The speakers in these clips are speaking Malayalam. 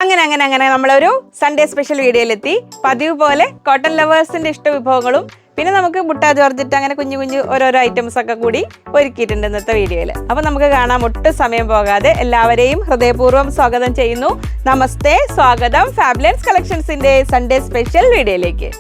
അങ്ങനെ നമ്മളൊരു സൺഡേ സ്പെഷ്യൽ വീഡിയോയിലെത്തി. പതിവ് പോലെ കോട്ടൺ ലവേഴ്സിന്റെ ഇഷ്ട വിഭവങ്ങളും പിന്നെ നമുക്ക് മുട്ട ജോർജറ്റ് അങ്ങനെ കുഞ്ഞു കുഞ്ഞു ഓരോരോ ഐറ്റംസ് ഒക്കെ കൂടി ഒരുക്കിയിട്ടുണ്ട് ഇന്നത്തെ വീഡിയോയിൽ. അപ്പം നമുക്ക് കാണാം, ഒട്ടും സമയം പോകാതെ എല്ലാവരെയും ഹൃദയപൂർവ്വം സ്വാഗതം ചെയ്യുന്നു. നമസ്തേ, സ്വാഗതം ഫാബുലൻസ് കളക്ഷൻസിന്റെ സൺഡേ സ്പെഷ്യൽ വീഡിയോയിലേക്ക്.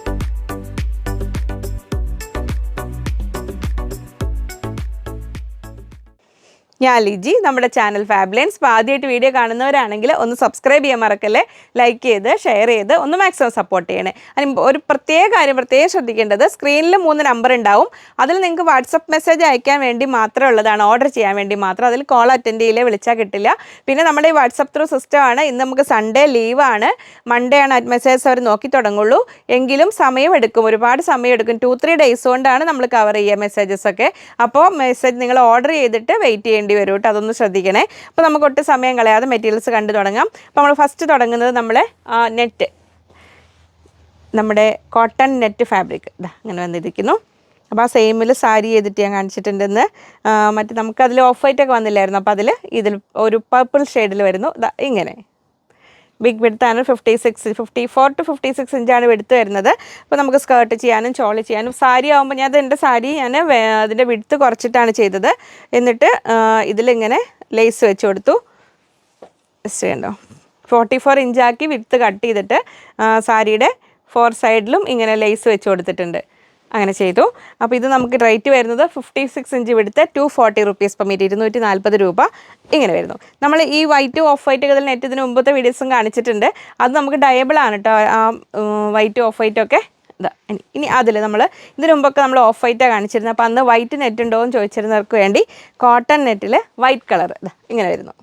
ഞാൻ ലിജി, നമ്മുടെ ചാനൽ ഫാബുലൻസ്. അപ്പോൾ ആദ്യമായിട്ട് വീഡിയോ കാണുന്നവരാണെങ്കിൽ ഒന്ന് സബ്സ്ക്രൈബ് ചെയ്യാൻ മറക്കല്ലേ, ലൈക്ക് ചെയ്ത് ഷെയർ ചെയ്ത് ഒന്ന് മാക്സിമം സപ്പോർട്ട് ചെയ്യണേ. അതിന് ഒരു പ്രത്യേക കാര്യം പ്രത്യേകം ശ്രദ്ധിക്കേണ്ടത്, സ്ക്രീനിൽ 3 നമ്പർ ഉണ്ടാവും. അതിൽ നിങ്ങൾക്ക് വാട്സപ്പ് മെസ്സേജ് അയക്കാൻ വേണ്ടി മാത്രം ഉള്ളതാണ്, ഓർഡർ ചെയ്യാൻ വേണ്ടി മാത്രം. അതിൽ കോൾ അറ്റൻഡ് ചെയ്യില്ല, വിളിച്ചാൽ കിട്ടില്ല. പിന്നെ നമ്മുടെ ഈ വാട്സപ്പ് ത്രൂ സിസ്റ്റമാണ്. ഇന്ന് നമുക്ക് സൺഡേ ലീവാണ്, മൺഡേ ആണ് മെസ്സേജസ് അവർ നോക്കി തുടങ്ങുള്ളൂ. എങ്കിലും സമയമെടുക്കും, ഒരുപാട് സമയമെടുക്കും. 2-3 ഡേയ്സ് കൊണ്ടാണ് നമ്മൾ കവർ ചെയ്യുക മെസ്സേജസ് ഒക്കെ. അപ്പോൾ മെസ്സേജ് നിങ്ങൾ ഓർഡർ ചെയ്തിട്ട് വെയിറ്റ് ചെയ്യേണ്ടി വരും കേട്ടോ, അതൊന്ന് ശ്രദ്ധിക്കണേ. അപ്പോൾ നമുക്ക് ഒട്ടും സമയം കളയാതെ മെറ്റീരിയൽസ് കണ്ടു തുടങ്ങാം. അപ്പോൾ നമ്മൾ ഫസ്റ്റ് തുടങ്ങുന്നത് നമ്മളെ നെറ്റ്, നമ്മുടെ കോട്ടൺ നെറ്റ് ഫാബ്രിക് അങ്ങനെ വന്നിരിക്കുന്നു. അപ്പോൾ ആ സെയിമിൽ സാരി ചെയ്തിട്ട് ഞാൻ കാണിച്ചിട്ടുണ്ടെന്ന്. മറ്റേ നമുക്കതിൽ ഓഫ് വൈറ്റ് ഒക്കെ വന്നില്ലായിരുന്നു, അപ്പോൾ ഇതിൽ ഒരു പർപ്പിൾ ഷെയ്ഡിൽ വരുന്നു. ഇങ്ങനെ ബിഗ് വിഡ്ത്താണ്, 54 to 56 ഇഞ്ചാണ് വിഡ്ത്ത് വരുന്നത്. അപ്പോൾ നമുക്ക് സ്കേർട്ട് ചെയ്യാനും ചോളി ചെയ്യാനും. സാരി ആകുമ്പോൾ എൻ്റെ സാരി ഞാൻ അതിൻ്റെ വിഡ്ത്ത് കുറച്ചിട്ടാണ് ചെയ്തത്. എന്നിട്ട് ഇതിലിങ്ങനെ ലേസ് വെച്ച് കൊടുത്തു. ജസ്റ്റ് കണ്ടോ, 44 ഇഞ്ചാക്കി വിഡ്ത്ത് കട്ട് ചെയ്തിട്ട് സാരിയുടെ 4 സൈഡിലും ഇങ്ങനെ ലേസ് വെച്ച് കൊടുത്തിട്ടുണ്ട്. അങ്ങനെ ചെയ്തു. അപ്പോൾ ഇത് നമുക്ക് റേറ്റ് വരുന്നത് 56 ഇഞ്ച് വിടുത്ത് 240 റുപ്പീസ് പെർ മീറ്റർ, 240 രൂപ ഇങ്ങനെ വരുന്നു. നമ്മൾ ഈ വൈറ്റ് ഓഫ് വൈറ്റ് ഒക്കെ നെറ്റ് ഇതിന് മുമ്പത്തെ വീഡിയോസും കാണിച്ചിട്ടുണ്ട്. അത് നമുക്ക് ഡയബിൾ ആണ് കേട്ടോ, വൈറ്റ് ഓഫ് വൈറ്റ് ഒക്കെ. ഇനി അതിൽ നമ്മൾ ഇതിന് മുമ്പൊക്കെ നമ്മൾ ഓഫ് വൈറ്റാണ് കാണിച്ചിരുന്നത്. അപ്പോൾ അന്ന് വൈറ്റ് നെറ്റ് ഉണ്ടോ എന്ന് ചോദിച്ചിരുന്നവർക്ക് വേണ്ടി കോട്ടൺ നെറ്റിൽ വൈറ്റ് കളർ ഇങ്ങനെ വരുന്നു.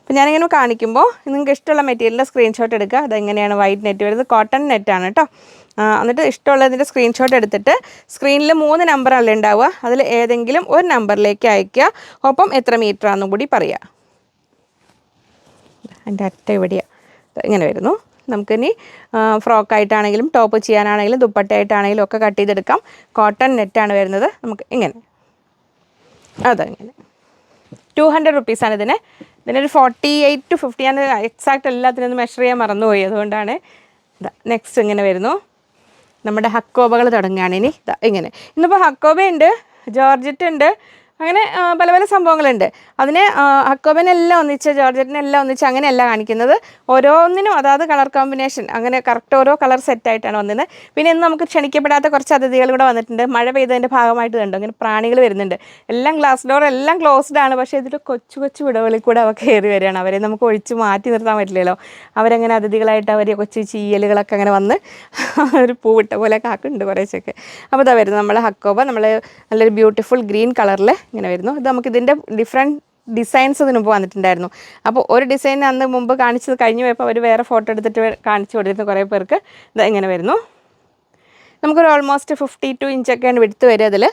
അപ്പോൾ ഞാനിങ്ങനെ കാണിക്കുമ്പോൾ നിങ്ങൾക്ക് ഇഷ്ടമുള്ള മെറ്റീരിയലിൻ്റെ സ്ക്രീൻഷോട്ട് എടുക്കുക. അതെങ്ങനെയാണ് വൈറ്റ് നെറ്റ് വരുന്നത്, കോട്ടൺ നെറ്റാണ് കേട്ടോ. എന്നിട്ട് ഇഷ്ടമുള്ളതിൻ്റെ സ്ക്രീൻഷോട്ട് എടുത്തിട്ട് സ്ക്രീനിൽ 3 നമ്പറല്ലേ ഉണ്ടാവുക, അതിൽ ഏതെങ്കിലും ഒരു നമ്പറിലേക്ക് അയയ്ക്കുക. ഒപ്പം എത്ര മീറ്റർ ആണെന്നും കൂടി പറയുക. എൻ്റെ അറ്റ ഇവിടെയാണ് ഇങ്ങനെ വരുന്നു. നമുക്കിനി ഫ്രോക്കായിട്ടാണെങ്കിലും ടോപ്പ് ചെയ്യാനാണെങ്കിലും ദുപ്പട്ടയായിട്ടാണെങ്കിലും ഒക്കെ കട്ട് ചെയ്തെടുക്കാം. കോട്ടൺ നെറ്റാണ് വരുന്നത്. നമുക്ക് ഇങ്ങനെ അതങ്ങനെ 200 റുപ്പീസാണ് ഇതിനൊരു 48 to 50. ഞാൻ എക്സാക്റ്റ് എല്ലാത്തിനൊന്നും മെഷർ ചെയ്യാൻ മറന്നുപോയി, അതുകൊണ്ടാണ്. നെക്സ്റ്റ് ഇങ്ങനെ വരുന്നു. നമ്മുടെ ഹക്കോബകൾ തുടങ്ങുകയാണ് ഇനി. ഇങ്ങനെ ഇന്നിപ്പോൾ ഹക്കോബയുണ്ട്, ജോർജറ്റ് ഉണ്ട്, അങ്ങനെ പല പല സംഭവങ്ങളുണ്ട്. അതിനെ ഹക്കോബനെല്ലാം ഒന്നിച്ച് ജോർജറ്റിനെല്ലാം ഒന്നിച്ച് അങ്ങനെയല്ല കാണിക്കുന്നത്. ഓരോന്നിനും അതായത് കളർ കോമ്പിനേഷൻ അങ്ങനെ കറക്റ്റ് ഓരോ കളർ സെറ്റായിട്ടാണ് വന്നത്. പിന്നെ ഇന്ന് നമുക്ക് ക്ഷണിക്കപ്പെടാത്ത കുറച്ച് അതിഥികൾ കൂടെ വന്നിട്ടുണ്ട്. മഴ പെയ്തതിൻ്റെ ഭാഗമായിട്ട് കണ്ടോ, ഇങ്ങനെ പ്രാണികൾ വരുന്നുണ്ട്. എല്ലാം ഗ്ലാസ് ഡോർ എല്ലാം ക്ലോസ്ഡ് ആണ്, പക്ഷേ ഇതിൽ കൊച്ചു കൊച്ചു വിടവുകളിൽ കൂടെ അവ കയറി വരികയാണ്. അവരെ നമുക്ക് ഒഴിച്ച് മാറ്റി നിർത്താൻ പറ്റില്ലല്ലോ. അവരങ്ങനെ അതിഥികളായിട്ട് അവർ കൊച്ചു ചീയലുകളൊക്കെ അങ്ങനെ വന്ന് ഒരു പൂവിട്ട പോലെ കാക്കുന്നുണ്ട് കുറേശ്ശൊക്കെ. അപ്പോൾ ഇതാ വരുന്നത് നമ്മളെ ഹക്കോബ, നമ്മൾ നല്ലൊരു ബ്യൂട്ടിഫുൾ ഗ്രീൻ കളറിൽ ഇങ്ങനെ വരുന്നു. ഇത് നമുക്ക് ഇതിൻ്റെ ഡിഫറെൻറ്റ് ഡിസൈൻസ് ഇതിന് മുമ്പ് വന്നിട്ടുണ്ടായിരുന്നു. അപ്പോൾ ഒരു ഡിസൈൻ അന്ന് മുമ്പ് കാണിച്ചത് കഴിഞ്ഞ് പോയപ്പോൾ അവർ വേറെ ഫോട്ടോ എടുത്തിട്ട് കാണിച്ചു കൊടുത്തിരുന്നു കുറേ പേർക്ക്. ഇത് ഇങ്ങനെ വരുന്നു. നമുക്കൊരു ഓൾമോസ്റ്റ് 52 ഇഞ്ചൊക്കെയാണ് വിടുത്ത് വരിക. അതിൽ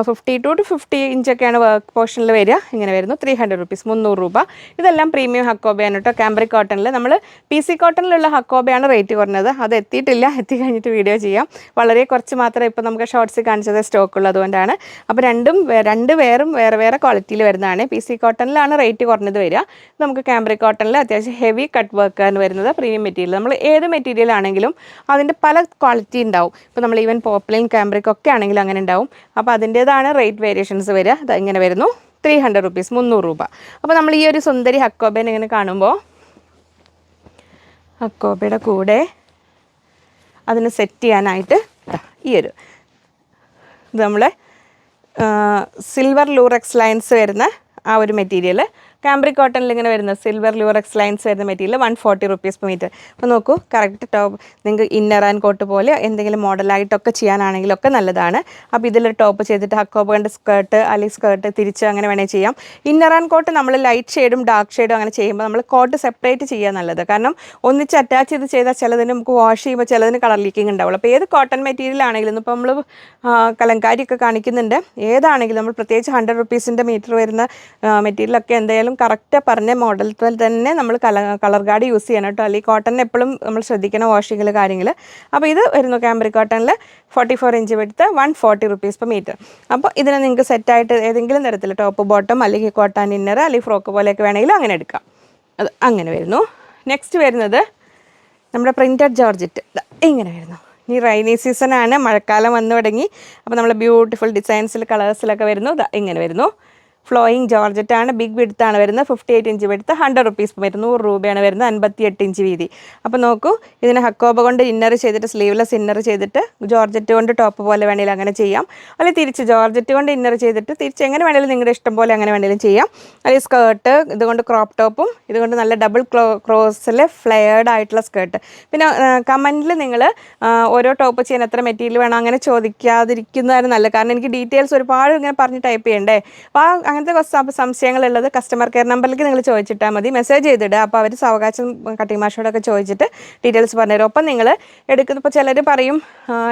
52 to 50 ഇഞ്ചൊക്കെയാണ് വർക്ക് പോർഷനിൽ വരിക. ഇങ്ങനെ വരുന്നു. 300 റുപ്പീസ്, 300 രൂപ. ഇതെല്ലാം പ്രീമിയം ഹക്കോബയാണ് കേട്ടോ. കാംബ്രിക് കോട്ടണിൽ നമ്മൾ PC കോട്ടണിലുള്ള ഹക്കോബയാണ് റേറ്റ് കുറഞ്ഞത്. അത് എത്തിയിട്ടില്ല, എത്തിക്കഴിഞ്ഞിട്ട് വീഡിയോ ചെയ്യാം. വളരെ കുറച്ച് മാത്രമേ ഇപ്പോൾ നമുക്ക് ഷോർട്ട്സ് കാണിച്ചത് സ്റ്റോക്ക് ഉള്ളത് കൊണ്ടാണ്. അപ്പോൾ രണ്ട് വേറെ വേറെ ക്വാളിറ്റിയിൽ വരുന്നതാണ്. PC കോട്ടണിലാണ് റേറ്റ് കുറഞ്ഞത് വരിക. നമുക്ക് കാംബ്രിക് കോട്ടണിൽ അത്യാവശ്യം ഹെവി കട്ട് വർക്കാണ് വരുന്നത്. പ്രീമിയം മെറ്റീരിയൽ, നമ്മൾ ഏത് മെറ്റീരിയൽ ആണെങ്കിലും അതിൻ്റെ പല ക്വാളിറ്റി ഉണ്ടാവും. ഇപ്പോൾ നമ്മൾ ഈവൻ പോപ്ലിൻ കാംബ്രിക് ഒക്കെ ആണെങ്കിലും അങ്ങനെ ഉണ്ടാവും. അപ്പോൾ അതിൻ്റേതാണ് റേറ്റ് വേരിയേഷൻസ് വരിക. അത് ഇങ്ങനെ വരുന്നു. 300 റുപ്പീസ്, 300 രൂപ. അപ്പോൾ നമ്മൾ ഈ ഒരു സുന്ദരി ഹക്കോബേനെ ഇങ്ങനെ കാണുമ്പോൾ ഹക്കോബയുടെ കൂടെ അതിന് സെറ്റ് ചെയ്യാനായിട്ട് ഇത് നമ്മളെ സിൽവർ ലൂറക്സ് ലൈൻസ് വരുന്ന ആ ഒരു മെറ്റീരിയൽ, കാംബ്രിക് കോട്ടണിൽ ഇങ്ങനെ വരുന്ന സിൽവർ ലൂറക്സ് ലൈൻസ് വരുന്ന മെറ്റീരിയൽ 140 റുപ്പീസ് പെർ മീറ്റർ. അപ്പോൾ നോക്കൂ, കറക്റ്റ് ടോപ്പ് നിങ്ങൾക്ക് ഇന്നർ ആൻഡ് കോട്ട് പോലെ എന്തെങ്കിലും മോഡലായിട്ടൊക്കെ ചെയ്യാനാണെങ്കിലൊക്കെ നല്ലതാണ്. അപ്പോൾ ഇതിലൊരു ടോപ്പ് ചെയ്തിട്ട് ഹക്കോബയുടെ സ്കേർട്ട് അല്ലെങ്കിൽ സ്കേർട്ട് തിരിച്ച് അങ്ങനെ വേണേൽ ചെയ്യാം. ഇന്നർ ആൻഡ് കോട്ട് നമ്മൾ ലൈറ്റ് ഷെയ്ഡും ഡാർക്ക് ഷെയ്ഡും അങ്ങനെ ചെയ്യുമ്പോൾ നമ്മൾ കോട്ട് സെപ്പറേറ്റ് ചെയ്യുക നല്ലത്. കാരണം ഒന്നിച്ച് അറ്റാച്ച് ചെയ്താൽ ചിലതിന് നമുക്ക് വാഷ് ചെയ്യുമ്പോൾ ചിലതിന് കളർ ലീക്കിങ് ഉണ്ടാവുള്ളൂ. അപ്പോൾ ഏത് കോട്ടൺ മെറ്റീരിയൽ ആണെങ്കിലും ഇപ്പോൾ നമ്മൾ കലങ്കാരിയൊക്കെ കാണിക്കുന്നുണ്ട്, ഏതാണെങ്കിലും നമ്മൾ പ്രത്യേകിച്ച് 100 റുപ്പീസിൻ്റെ മീറ്റർ വരുന്ന മെറ്റീരിയലൊക്കെ എന്തായാലും കറക്റ്റ് പറഞ്ഞ മോഡൽ തന്നെ നമ്മൾ കളർ ഗാർഡ് യൂസ് ചെയ്യണം കേട്ടോ. അല്ലെങ്കിൽ കോട്ടൺ എപ്പോഴും നമ്മൾ ശ്രദ്ധിക്കണം വാഷിങ്ങിൽ കാര്യങ്ങൾ. അപ്പോൾ ഇത് വരുന്നു കാംബ്രിക് കോട്ടണിൽ 44 ഇഞ്ച് വിടുത്ത് 140 റുപ്പീസ് പെർ മീറ്റർ. അപ്പോൾ ഇതിനെ നിങ്ങൾക്ക് സെറ്റായിട്ട് ഏതെങ്കിലും തരത്തിൽ ടോപ്പ് ബോട്ടം അല്ലെങ്കിൽ കോട്ടൺ ഇന്നർ അല്ലെങ്കിൽ ഫ്രോക്ക് പോലെയൊക്കെ വേണമെങ്കിലും അങ്ങനെ എടുക്കാം. അത് അങ്ങനെ വരുന്നു. നെക്സ്റ്റ് വരുന്നത് നമ്മുടെ പ്രിൻറ്റഡ് ജോർജറ്റ് ഇങ്ങനെ വരുന്നു. ഇനി റൈനി സീസണാണ്, മഴക്കാലം വന്നു തുടങ്ങി. അപ്പോൾ നമ്മൾ ബ്യൂട്ടിഫുൾ ഡിസൈൻസിൽ കളേഴ്സിലൊക്കെ വരുന്നു. ഇങ്ങനെ വരുന്നു. ഫ്ലോയിങ് ജോർജറ്റാണ്, ബിഗ് വിഡ്ത്താണ് വരുന്നത്, 58 ഇഞ്ച് വിഡ്ത്ത്, 100 റുപ്പീസ് വരുന്നത്, 100 രൂപയാണ് വരുന്നത്, 58 ഇഞ്ച് വീതി. അപ്പോൾ നോക്കൂ, ഇതിന് ഹക്കോബ കൊണ്ട് ഇന്നർ ചെയ്തിട്ട് സ്ലീവ്ലെസ് ഇന്നർ ചെയ്തിട്ട് ജോർജറ്റ് കൊണ്ട് ടോപ്പ് പോലെ വേണമെങ്കിൽ അങ്ങനെ ചെയ്യാം, അല്ലെങ്കിൽ തിരിച്ച് ജോർജറ്റ് കൊണ്ട് ഇന്നർ ചെയ്തിട്ട് തിരിച്ച് എങ്ങനെ വേണമെങ്കിലും നിങ്ങളുടെ ഇഷ്ടം പോലെ അങ്ങനെ വേണമെങ്കിലും ചെയ്യാം. അല്ലെങ്കിൽ സ്കേർട്ട് ഇതുകൊണ്ട് ക്രോപ്പ് ടോപ്പും ഇതുകൊണ്ട് നല്ല ഡബിൾ ക്രോസിൽ ഫ്ലെയർഡ് ആയിട്ടുള്ള സ്കേർട്ട്. പിന്നെ കമൻറ്റിൽ നിങ്ങൾ ഓരോ ടോപ്പ് ചെയ്യാൻ എത്ര മെറ്റീരിയൽ വേണം അങ്ങനെ ചോദിക്കാതിരിക്കുന്നതാണ് നല്ലത്. കാരണം എനിക്ക് ഡീറ്റെയിൽസ് ഒരുപാട് ഇങ്ങനെ പറഞ്ഞ് ടൈപ്പ് ചെയ്യണ്ടേ. അപ്പോൾ അങ്ങനത്തെ കുറച്ച് സംശയങ്ങളുള്ളത് കസ്റ്റമർ കെയർ നമ്പറിലേക്ക് നിങ്ങൾ ചോദിച്ചിട്ടാൽ മതി, മെസ്സേജ് ചെയ്തിടുക. അപ്പോൾ അവർ സാവകാശം കട്ടിങ് മാഷോടൊക്കെ ചോദിച്ചിട്ട് ഡീറ്റെയിൽസ് പറഞ്ഞുതരും. ഒപ്പം നിങ്ങൾ എടുക്കുന്നപ്പോൾ ചിലർ പറയും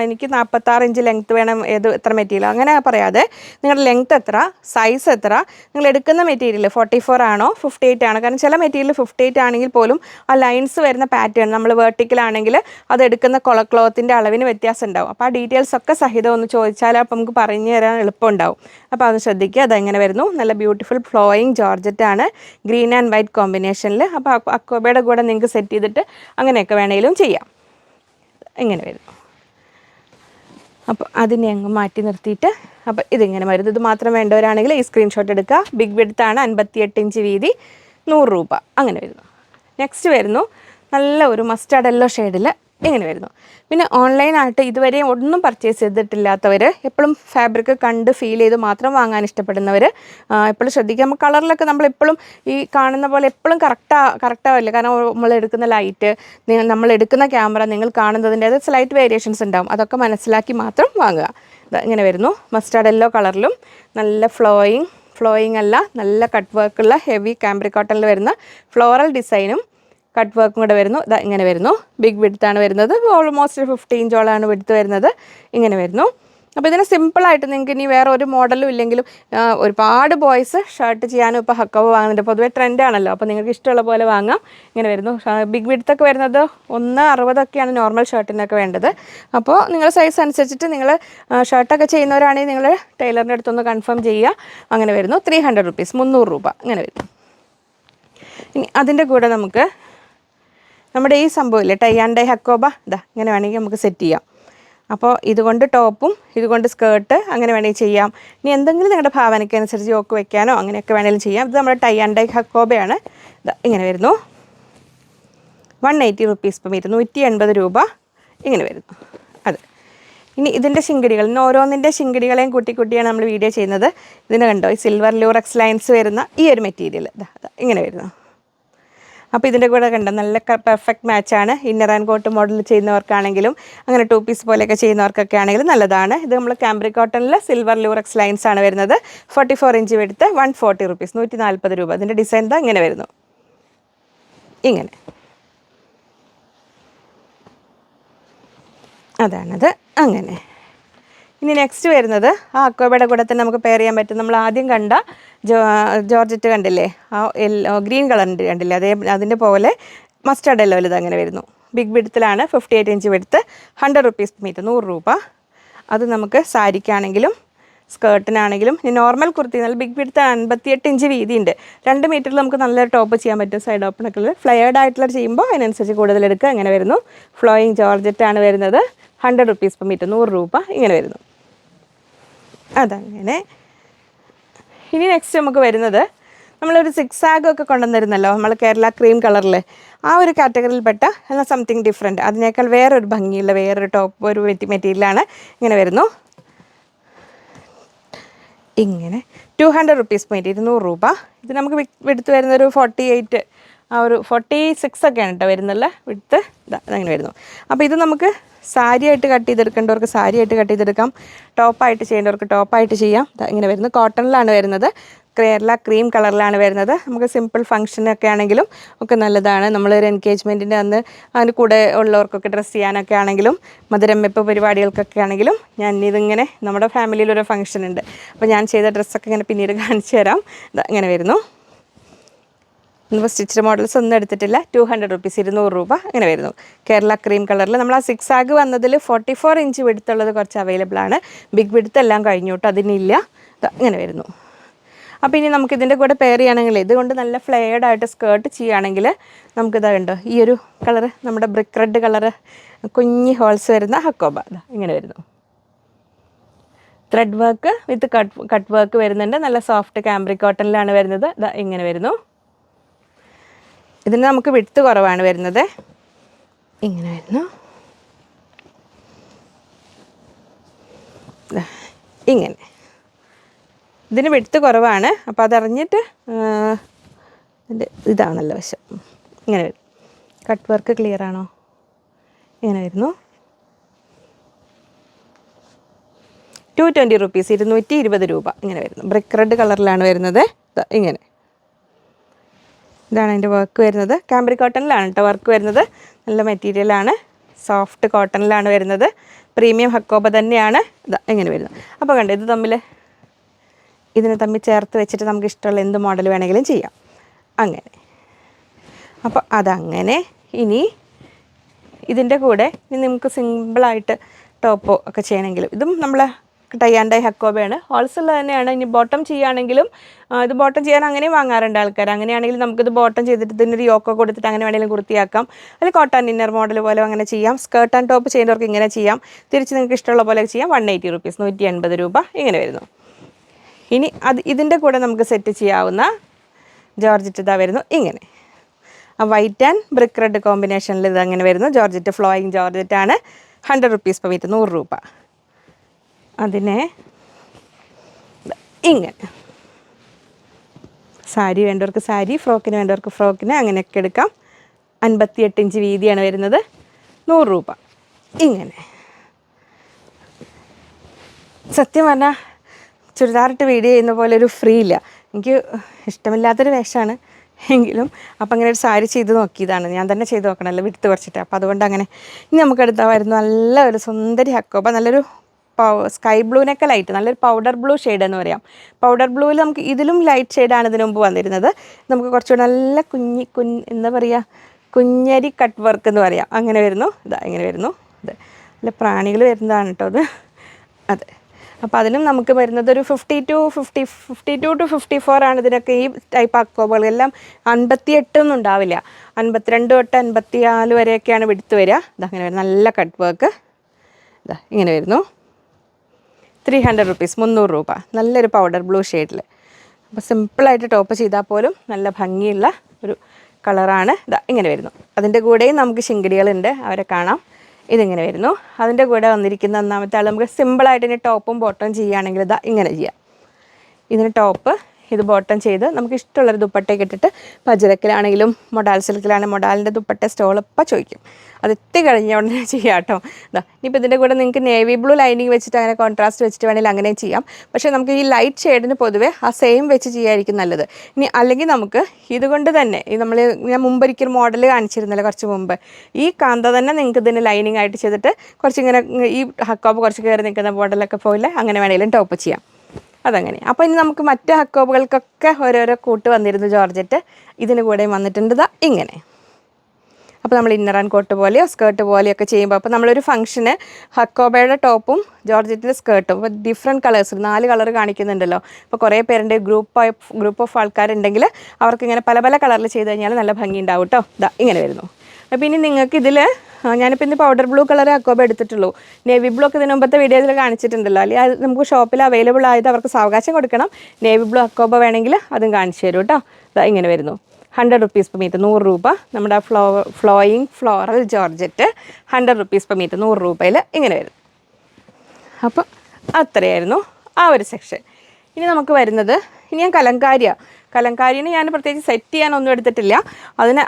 എനിക്ക് 46 ഇഞ്ച് ലെങ്ത്ത് വേണം, എത്ര മെറ്റീരിയൽ, അങ്ങനെ പറയാതെ നിങ്ങളുടെ ലെങ്ത്ത് എത്ര, സൈസ് എത്ര, നിങ്ങൾ എടുക്കുന്ന മെറ്റീരിയൽ 44 ആണോ 58 ആണോ. കാരണം ചില മെറ്റീരിയൽ 58 ആണെങ്കിൽ പോലും ആ ലൈൻസ് വരുന്ന പാറ്റേൺ നമ്മൾ വേർട്ടിക്കലാണെങ്കിൽ അത് എടുക്കുന്ന ക്ലോത്തിൻ്റെ അളവിന് വ്യത്യാസം ഉണ്ടാവും. അപ്പോൾ ആ ഡീറ്റെയിൽസ് ഒക്കെ സഹിതം ഒന്ന് ചോദിച്ചാൽ അപ്പോൾ നമുക്ക് പറഞ്ഞു തരാൻ എളുപ്പമുണ്ടാവും. അപ്പോൾ അത് ശ്രദ്ധിക്കുക. അതെങ്ങനെ വരുന്നു, നല്ല ബ്യൂട്ടിഫുൾ ഫ്ലോയിങ് ജോർജറ്റാണ്, ഗ്രീൻ ആൻഡ് വൈറ്റ് കോമ്പിനേഷനിൽ. അപ്പോൾ അക്കോബയുടെ കൂടെ നിങ്ങൾക്ക് സെറ്റ് ചെയ്തിട്ട് അങ്ങനെയൊക്കെ വേണമെങ്കിലും ചെയ്യാം. ഇങ്ങനെ വരുന്നു. അപ്പോൾ അതിനെ അങ്ങ് മാറ്റി നിർത്തിയിട്ട് അപ്പോൾ ഇതിങ്ങനെ വരുന്നത്. ഇത് മാത്രം വേണ്ടവരാണെങ്കിൽ ഈ സ്ക്രീൻഷോട്ട് എടുക്കുക. ബിഗ് വിഡ്ത്താണ്, 58 ഇഞ്ച് വീതി, 100 രൂപ. അങ്ങനെ വരുന്നു. നെക്സ്റ്റ് വരുന്നു നല്ല ഒരു മസ്റ്റാർഡ് യെല്ലോ ഷെയ്ഡിൽ ഇങ്ങനെ വരുന്നു. പിന്നെ ഓൺലൈനായിട്ട് ഇതുവരെ ഒന്നും പർച്ചേസ് ചെയ്തിട്ടില്ലാത്തവർ, എപ്പോഴും ഫാബ്രിക് കണ്ട് ഫീൽ ചെയ്ത് മാത്രം വാങ്ങാൻ ഇഷ്ടപ്പെടുന്നവർ എപ്പോഴും ശ്രദ്ധിക്കുക. നമ്മൾ കളറിലൊക്കെ നമ്മളെപ്പോഴും ഈ കാണുന്ന പോലെ എപ്പോഴും കറക്റ്റാവില്ല. കാരണം നമ്മൾ എടുക്കുന്ന ലൈറ്റ്, നമ്മൾ എടുക്കുന്ന ക്യാമറ, നിങ്ങൾ കാണുന്നതിൻ്റെ അത് സ്ലൈറ്റ് വേരിയേഷൻസ് ഉണ്ടാവും. അതൊക്കെ മനസ്സിലാക്കി മാത്രം വാങ്ങുക. ഇങ്ങനെ വരുന്നു. മസ്റ്റാർഡ് യെല്ലോ കളറിലും നല്ല ഫ്ലോയിങ് അല്ല, നല്ല കട്ട് വർക്കുള്ള ഹെവി കാംബ്രിക് കോട്ടണിൽ വരുന്ന ഫ്ലോറൽ ഡിസൈനും കട്ട് വർക്കും കൂടെ വരുന്നു. ഇങ്ങനെ വരുന്നു. ബിഗ് വിഡ്ത്താണ് വരുന്നത്, ഓൾമോസ്റ്റ് 50 ഇഞ്ചോളാണ് വിഡ്ത്ത് വരുന്നത്. ഇങ്ങനെ വരുന്നു. അപ്പോൾ ഇതിന് സിമ്പിളായിട്ട് നിങ്ങൾക്ക് ഇനി വേറെ ഒരു മോഡലും ഇല്ലെങ്കിലും ഒരുപാട് ബോയ്സ് ഷർട്ട് ചെയ്യാനും ഇപ്പോൾ ഹക്കോബ വാങ്ങുന്നുണ്ട്. പൊതുവേ ട്രെൻഡാണല്ലോ. അപ്പോൾ നിങ്ങൾക്ക് ഇഷ്ടമുള്ള പോലെ വാങ്ങാം. ഇങ്ങനെ വരുന്നു. ബിഗ് വിഡ്ത്തൊക്കെ വരുന്നത് 1.60 നോർമൽ ഷർട്ടിനൊക്കെ വേണ്ടത്. അപ്പോൾ നിങ്ങൾ സൈസ് അനുസരിച്ചിട്ട് നിങ്ങൾ ഷർട്ടൊക്കെ ചെയ്യുന്നവരാണെങ്കിൽ നിങ്ങൾ ടൈലറിൻ്റെ അടുത്തൊന്ന് കൺഫേം ചെയ്യുക. അങ്ങനെ വരുന്നു. 300 റുപ്പീസ്, 300 രൂപ. ഇങ്ങനെ വരുന്നു. ഇനി അതിൻ്റെ കൂടെ നമുക്ക് നമ്മുടെ ഈ സംഭവമില്ലേ, ടൈ ആൻഡ് ഡൈ ഹക്കോബ, ഇങ്ങനെ വേണമെങ്കിൽ നമുക്ക് സെറ്റ് ചെയ്യാം. അപ്പോൾ ഇതുകൊണ്ട് ടോപ്പും ഇതുകൊണ്ട് സ്കേർട്ട് അങ്ങനെ വേണമെങ്കിൽ ചെയ്യാം. ഇനി എന്തെങ്കിലും നിങ്ങളുടെ ഭാവനയ്ക്ക് അനുസരിച്ച് യോക്ക് വെക്കാനോ അങ്ങനെയൊക്കെ വേണമെങ്കിലും ചെയ്യാം. ഇത് നമ്മുടെ ടൈ ആൻഡ് ഡൈ ഹക്കോബയാണ്. ഇങ്ങനെ വരുന്നു. 180 റുപ്പീസ് പെർ മീറ്റർ, 180 രൂപ. ഇങ്ങനെ വരുന്നു. ഇനി ഇതിൻ്റെ ശിങ്കടികൾ, ഇന്ന് ഓരോന്നിൻ്റെ ശിങ്കടികളെയും കൂട്ടിയാണ് നമ്മൾ വീഡിയോ ചെയ്യുന്നത്. ഇതിന് കണ്ടോ, ഈ സിൽവർ ലൂറക്സ് ലൈൻസ് വരുന്ന ഈ ഒരു മെറ്റീരിയൽ ഇങ്ങനെ വരുന്നു. അപ്പോൾ ഇതിൻ്റെ കൂടെ കണ്ടോ നല്ല പെർഫെക്റ്റ് മാച്ചാണ്. ഇന്നർ ആൻഡ് കോട്ട് മോഡൽ ചെയ്യുന്നവർക്കാണെങ്കിലും അങ്ങനെ 2 പീസ് പോലെയൊക്കെ ചെയ്യുന്നവർക്കൊക്കെ ആണെങ്കിലും നല്ലതാണ്. ഇത് നമ്മൾ കാംബ്രിക് കോട്ടണിൽ സിൽവർ ലൂറക്സ് ലൈൻസ് ആണ് വരുന്നത്. 44 ഇഞ്ച് എടുത്ത് 140 റുപ്പീസ്, 140 രൂപ. ഇതിൻ്റെ ഡിസൈൻ ഇങ്ങനെ വരുന്നു. ഇങ്ങനെ അതാണത്. അങ്ങനെ ഇനി നെക്സ്റ്റ് വരുന്നത് ആ അക്കോബയുടെ കൂടെ തന്നെ നമുക്ക് പെയർ ചെയ്യാൻ പറ്റും. നമ്മൾ ആദ്യം കണ്ട ജോർജറ്റ് കണ്ടില്ലേ, ആ ഗ്രീൻ കളറിൻ്റെ കണ്ടില്ലേ, അതിൻ്റെ പോലെ മസ്റ്റാർഡ് യെല്ലോയിൽ ഇത് അങ്ങനെ വരുന്നു. ബിഗ് വിഡ്ത്തിലാണ്, 58 ഇഞ്ച് വിഡ്ത്ത്, 100 റുപ്പീസ് മീറ്റർ, 100 രൂപ. അത് നമുക്ക് സാരിക്കാണെങ്കിലും സ്കേർട്ടിനാണെങ്കിലും. ഇനി നോർമൽ കുർത്തി നല്ല ബിഗ് വിഡ്ത്ത് 58 ഇഞ്ച് വീതിയുണ്ട്. 2 മീറ്ററിൽ നമുക്ക് നല്ല ടോപ്പ് ചെയ്യാൻ പറ്റും. സൈഡ് ഓപ്പണൊക്കെ ഫ്ലെയർഡ് ആയിട്ടുള്ള ചെയ്യുമ്പോൾ അതിനനുസരിച്ച് കൂടുതൽ എടുക്കുക. ഇങ്ങനെ വരുന്നു. ഫ്ലോയിങ് ജോർജറ്റാണ് വരുന്നത്, 100 റുപ്പീസ് പെർ മീറ്റർ, 100 രൂപ. ഇങ്ങനെ വരുന്നു. അതങ്ങനെ. ഇനി നെക്സ്റ്റ് നമുക്ക് വരുന്നത് നമ്മളൊരു സിക്സാഗൊക്കെ കൊണ്ടുവന്നിരുന്നല്ലോ നമ്മൾ കേരള ക്രീം കളറിൽ, ആ ഒരു കാറ്റഗറിയിൽപ്പെട്ട എന്നാൽ സംതിങ് ഡിഫറെൻറ്റ്, അതിനേക്കാൾ വേറൊരു ഭംഗിയുള്ള വേറൊരു ടോപ്പ് ഒരു മെറ്റീരിയലാണ്. ഇങ്ങനെ വരുന്നു. ഇങ്ങനെ 200 റുപ്പീസ് പോയിട്ട് 200 രൂപ. ഇത് നമുക്ക് വിടുത്ത് വരുന്നൊരു 48, ആ ഒരു 46 ഒക്കെയാണ് കേട്ടോ വരുന്നില്ല വിടുത്ത്. അങ്ങനെ വരുന്നു. അപ്പോൾ ഇത് നമുക്ക് സാരിയായിട്ട് കട്ട് ചെയ്തെടുക്കേണ്ടവർക്ക് സാരിയായിട്ട് കട്ട് ചെയ്തെടുക്കാം, ടോപ്പായിട്ട് ചെയ്യേണ്ടവർക്ക് ടോപ്പായിട്ട് ചെയ്യാം. ഇങ്ങനെ വരുന്നു. കോട്ടണിലാണ് വരുന്നത്, കേരള ക്രീം കളറിലാണ് വരുന്നത്. നമുക്ക് സിമ്പിൾ ഫംഗ്ഷനൊക്കെ ആണെങ്കിലും ഒക്കെ നല്ലതാണ്. നമ്മളൊരു എൻഗേജ്മെൻറ്റിൻ്റെ അന്ന് അതിന് കൂടെ ഉള്ളവർക്കൊക്കെ ഡ്രസ്സ് ചെയ്യാനൊക്കെ ആണെങ്കിലും മധുരം വെപ്പ് പരിപാടികൾക്കൊക്കെ ആണെങ്കിലും ഇതിങ്ങനെ നമ്മുടെ ഫാമിലിയിലൊരു ഫംഗ്ഷൻ ഉണ്ട്. അപ്പോൾ ഞാൻ ചെയ്ത ഡ്രസ്സൊക്കെ ഇങ്ങനെ പിന്നീട് കാണിച്ചു തരാം. ഇങ്ങനെ വരുന്നു. ഇപ്പോൾ സ്റ്റിച്ച്ഡ് മോഡൽസ് ഒന്നും എടുത്തിട്ടില്ല. 200 റുപ്പീസ്, 200 രൂപ. അങ്ങനെ വരുന്നു. കേരള ക്രീം കളറിൽ നമ്മൾ ആ സിക്സാഗ് വന്നതിൽ 44 ഇഞ്ച് വിടുത്തുള്ളത് കുറച്ച് അവൈലബിൾ ആണ്. ബിഗ് വിടുത്ത് എല്ലാം കഴിഞ്ഞു കേട്ടോ, അതിനില്ല. ഇങ്ങനെ വരുന്നു. അപ്പോൾ ഇനി നമുക്കിതിൻ്റെ കൂടെ പെയർ ചെയ്യുകയാണെങ്കിൽ ഇതുകൊണ്ട് നല്ല ഫ്ലെയർഡ് ആയിട്ട് സ്കേർട്ട് ചെയ്യുകയാണെങ്കിൽ നമുക്കിതാ കണ്ടോ ഈ ഒരു കളറ് നമ്മുടെ ബ്രിക്ക് റെഡ് കളറ് കുഞ്ഞി ഹോൾസ് വരുന്ന ഹക്കോബ ഇങ്ങനെ വരുന്നു. Thread work with cut work വരുന്നുണ്ട്. നല്ല സോഫ്റ്റ് കാംബ്രിക് കോട്ടണിലാണ് വരുന്നത്. ഇങ്ങനെ വരുന്നു. ഇതിന് നമുക്ക് വിഡ്ത്ത് കുറവാണ് വരുന്നത്. ഇങ്ങനെ വരുന്നു. ഇങ്ങനെ ഇതിന് വിഡ്ത്ത് കുറവാണ്. അപ്പോൾ അതറിഞ്ഞിട്ട് ഇതാണ് നല്ല വശം. ഇങ്ങനെ വരും. കട്ട് വർക്ക് ക്ലിയർ ആണോ? ഇങ്ങനെ വരുന്നു. 220 rupees 220 രൂപ ഇങ്ങനെ വരുന്നു. ബ്രിക്ക് റെഡ് കളറിലാണ് വരുന്നത്. ഇങ്ങനെ ഇതാണ് അതിൻ്റെ വർക്ക് വരുന്നത്. കാംബ്രിക് കോട്ടണിലാണ് കേട്ടോ വർക്ക് വരുന്നത്. നല്ല മെറ്റീരിയലാണ്. സോഫ്റ്റ് കോട്ടണിലാണ് വരുന്നത്. പ്രീമിയം ഹക്കോബ തന്നെയാണ്. ഇങ്ങനെ വരുന്നത്. അപ്പോൾ കണ്ടോ ഇതിനെ തമ്മിൽ ചേർത്ത് വെച്ചിട്ട് നമുക്ക് ഇഷ്ടമുള്ള എന്ത് മോഡൽ വേണമെങ്കിലും ചെയ്യാം. അങ്ങനെ അപ്പോൾ അതങ്ങനെ. ഇനി ഇതിൻ്റെ കൂടെ നമുക്ക് സിമ്പിളായിട്ട് ടോപ്പോ ഒക്കെ ചെയ്യണമെങ്കിലും ഇതും നമ്മൾ ടൈ ആൻഡ് ഡൈ ഹക്കോബയാണ്. ഹോൾസുള്ള തന്നെയാണ്. ഇനി ബോട്ടം ചെയ്യുകയാണെങ്കിലും ഇത് ബോട്ടം ചെയ്യാൻ അങ്ങനെയും വാങ്ങാറുണ്ട് ആൾക്കാർ. അങ്ങനെയാണെങ്കിൽ നമുക്കിത് ബോട്ടം ചെയ്തിട്ട് ഇതിനൊരു യോക്കോ കൊടുത്തിട്ട് അങ്ങനെ വേണമെങ്കിലും കുർത്തിയാക്കാം. അല്ലെങ്കിൽ കോട്ടൺ ഇന്നർ മോഡൽ പോലെ അങ്ങനെ ചെയ്യാം. സ്കേർട്ട് ആൻഡ് ടോപ്പ് ചെയ്യുന്നവർക്ക് ഇങ്ങനെ ചെയ്യാം. തിരിച്ച് നിങ്ങൾക്ക് ഇഷ്ടമുള്ള പോലെ ചെയ്യാം. 180 rupees 180 രൂപ ഇങ്ങനെ വരുന്നു. ഇനി ഇതിൻ്റെ കൂടെ നമുക്ക് സെറ്റ് ചെയ്യാവുന്ന ജോർജറ്റ് ഇതാ വരുന്നു. ഇങ്ങനെ വൈറ്റ് ആൻഡ് ബ്രിക്ക് റെഡ് കോമ്പിനേഷനിൽ ഇത് അങ്ങനെ വരുന്നു. ജോർജറ്റ് ഫ്ലോയിങ് ജോർജറ്റാണ്. 100 rupees per meter 100 രൂപ. അതിനെ ഇങ്ങനെ സാരി വേണ്ടവർക്ക് സാരി, ഫ്രോക്കിന് വേണ്ടവർക്ക് ഫ്രോക്കിന് അങ്ങനെയൊക്കെ എടുക്കാം. 58 ഇഞ്ച് വീതിയാണ് വരുന്നത്. 100 രൂപ ഇങ്ങനെ. സത്യം പറഞ്ഞാൽ ചുരിദാറിട്ട് വീഡിയോ ചെയ്യുന്ന പോലെ ഒരു ഫ്രീ ഇല്ല. എനിക്ക് ഇഷ്ടമില്ലാത്തൊരു വേഷമാണ് എങ്കിലും അപ്പം അങ്ങനെ ഒരു സാരി ചെയ്ത് നോക്കിയതാണ്. ഞാൻ തന്നെ ചെയ്ത് നോക്കണമല്ലോ വിടുത്ത് കുറച്ചിട്ട്. അപ്പോൾ അതുകൊണ്ട് അങ്ങനെ. ഇനി നമുക്കെടുത്താൽ വരുന്നു നല്ല ഒരു സുന്ദരി ഹക്കോബ. നല്ലൊരു സ്കൈ ബ്ലൂവിനൊക്കെ ലൈറ്റ്, നല്ലൊരു പൗഡർ ബ്ലൂ ഷെയ്ഡ് എന്ന് പറയാം. പൗഡർ ബ്ലൂവിൽ നമുക്ക് ഇതിലും ലൈറ്റ് ഷെയ്ഡാണ് ഇതിനു മുമ്പ് വന്നിരുന്നത്. നമുക്ക് കുറച്ചുകൂടെ നല്ല എന്താ പറയുക, കുഞ്ഞരി കട്ട് വർക്ക് എന്ന് പറയാം. അങ്ങനെ വരുന്നു. ഇങ്ങനെ വരുന്നു. നല്ല പ്രാണികൾ വരുന്നതാണ് കേട്ടോ അതെ. അപ്പോൾ അതിനും നമുക്ക് വരുന്നത് ഒരു 52 to 54 ആണ് ഇതിനൊക്കെ. ഈ ടൈപ്പ് ഹക്കോബകളെല്ലാം 58 ഒന്നും ഉണ്ടാവില്ല. 52 തൊട്ട് 54 വരെയൊക്കെയാണ് വിടുത്ത് വരിക. അങ്ങനെ വരും. നല്ല കട്ട് വർക്ക് ഇങ്ങനെ വരുന്നു. 300 rupees 300 രൂപ. നല്ലൊരു പൗഡർ ബ്ലൂ ഷെയ്ഡിൽ. അപ്പോൾ സിമ്പിളായിട്ട് ടോപ്പ് ചെയ്താൽ പോലും നല്ല ഭംഗിയുള്ള ഒരു കളറാണ്. ഇങ്ങനെ വരുന്നു. അതിൻ്റെ കൂടെയും നമുക്ക് ശിങ്കിടികളുണ്ട്, അവരെ കാണാം. ഇതിങ്ങനെ വരുന്നു. അതിൻ്റെ കൂടെ വന്നിരിക്കുന്ന ഒന്നാമത്തെ ആൾ നമുക്ക് സിമ്പിളായിട്ട് ഇനി ടോപ്പും ബോട്ടം ചെയ്യുകയാണെങ്കിൽ ഇങ്ങനെ ചെയ്യാം. ഇതിന് ടോപ്പ് ഇത് ബോട്ടം ചെയ്ത് നമുക്ക് ഇഷ്ടമുള്ളൊരു ദുപ്പട്ടയൊക്കെ ഇട്ടിട്ട് പജരക്കിലാണെങ്കിലും മൊഡാൽ സിൽക്കിലാണെങ്കിൽ മൊഡാലിൻ്റെ ദുപ്പട്ട സ്റ്റോളിപ്പോൾ ചോദിക്കും. അത് എത്തി കഴിഞ്ഞ ഉടനെ ചെയ്യാം കേട്ടോ. ഇനിയിപ്പോൾ ഇതിൻ്റെ കൂടെ നിങ്ങൾക്ക് നേവി ബ്ലൂ ലൈനിങ് വെച്ചിട്ട് അങ്ങനെ കോൺട്രാസ്റ്റ് വെച്ചിട്ട് വേണമെങ്കിൽ അങ്ങനെ ചെയ്യാം. പക്ഷേ നമുക്ക് ഈ ലൈറ്റ് ഷെയ്ഡിന് പൊതുവേ ആ സെയിം വെച്ച് ചെയ്യായിരിക്കും നല്ലത്. ഇനി അല്ലെങ്കിൽ നമുക്ക് ഇതുകൊണ്ട് തന്നെ ഞാൻ മുമ്പൊരിക്കൽ മോഡൽ കാണിച്ചിരുന്നല്ലോ കുറച്ച് മുമ്പ്, ഈ കാന്ത തന്നെ നിങ്ങൾക്ക് ഇതിന് ലൈനിങ് ആയിട്ട് ചെയ്തിട്ട് കുറച്ചിങ്ങനെ ഈ ഹക്കോബ് കുറച്ച് കയറി നിൽക്കുന്ന മോഡലൊക്കെ പോലെ അങ്ങനെ വേണമെങ്കിലും ടോപ്പ് ചെയ്യാം. അതങ്ങനെ. അപ്പോൾ ഇനി നമുക്ക് മറ്റ് ഹക്കോബുകൾക്കൊക്കെ ഓരോരോ കൂട്ട് വന്നിരുന്നു ജോർജറ്റ്. ഇതിന് കൂടെ വന്നിട്ടുണ്ട് ഇങ്ങനെ. അപ്പോൾ നമ്മൾ ഇന്നർ ആൻഡ് കോട്ട് പോലെയോ സ്കേർട്ട് പോലെയൊക്കെ ചെയ്യുമ്പോൾ അപ്പോൾ നമ്മളൊരു ഫംഗ്ഷന് ഹക്കോബയുടെ ടോപ്പും ജോർജറ്റിൻ്റെ സ്കേർട്ടും അപ്പോൾ ഡിഫറെൻറ്റ് കളേഴ്സ് 4 കളർ കാണിക്കുന്നുണ്ടല്ലോ. അപ്പോൾ കുറേ പേരുടെ ഗ്രൂപ്പ് ഓഫ് ആൾക്കാരുണ്ടെങ്കിൽ അവർക്കിങ്ങനെ പല പല കളറിൽ ചെയ്ത് കഴിഞ്ഞാൽ നല്ല ഭംഗി ഉണ്ടാവും കേട്ടോ. ഇങ്ങനെ വരുന്നു. അപ്പോൾ ഇനി നിങ്ങൾക്ക് ഇതിൽ ഞാനിപ്പോൾ ഇന്ന് പൗഡർ ബ്ലൂ കളർ ഹക്കോബ എടുത്തിട്ടുള്ളൂ. നേവി ബ്ലൂ ഒക്കെ ഇതിന് മുമ്പത്തെ വീഡിയോയിൽ കാണിച്ചിട്ടുണ്ടല്ലോ. അല്ലെങ്കിൽ അത് നമുക്ക് ഷോപ്പിൽ അവൈലബിൾ ആയത് അവർക്ക് സാവകാശം കൊടുക്കണം. നേവി ബ്ലൂ ഹക്കോബ വേണമെങ്കിൽ അതും കാണിച്ചു തരും കേട്ടോ. ഇങ്ങനെ വരുന്നു. 100 rupees per meter 100 രൂപ. നമ്മുടെ flowing floral georgette 100 rupees per meter 100 രൂപയിൽ ഇങ്ങനെ വരും. അപ്പോൾ അത്രയായിരുന്നു ആ ഒരു സെക്ഷൻ. ഇനി നമുക്ക് വരുന്നത് ഞാൻ കലങ്കാരിനെ ഞാൻ പ്രത്യേകിച്ച് സെറ്റ് ചെയ്യാനൊന്നും എടുത്തിട്ടില്ല. അങ്ങനെ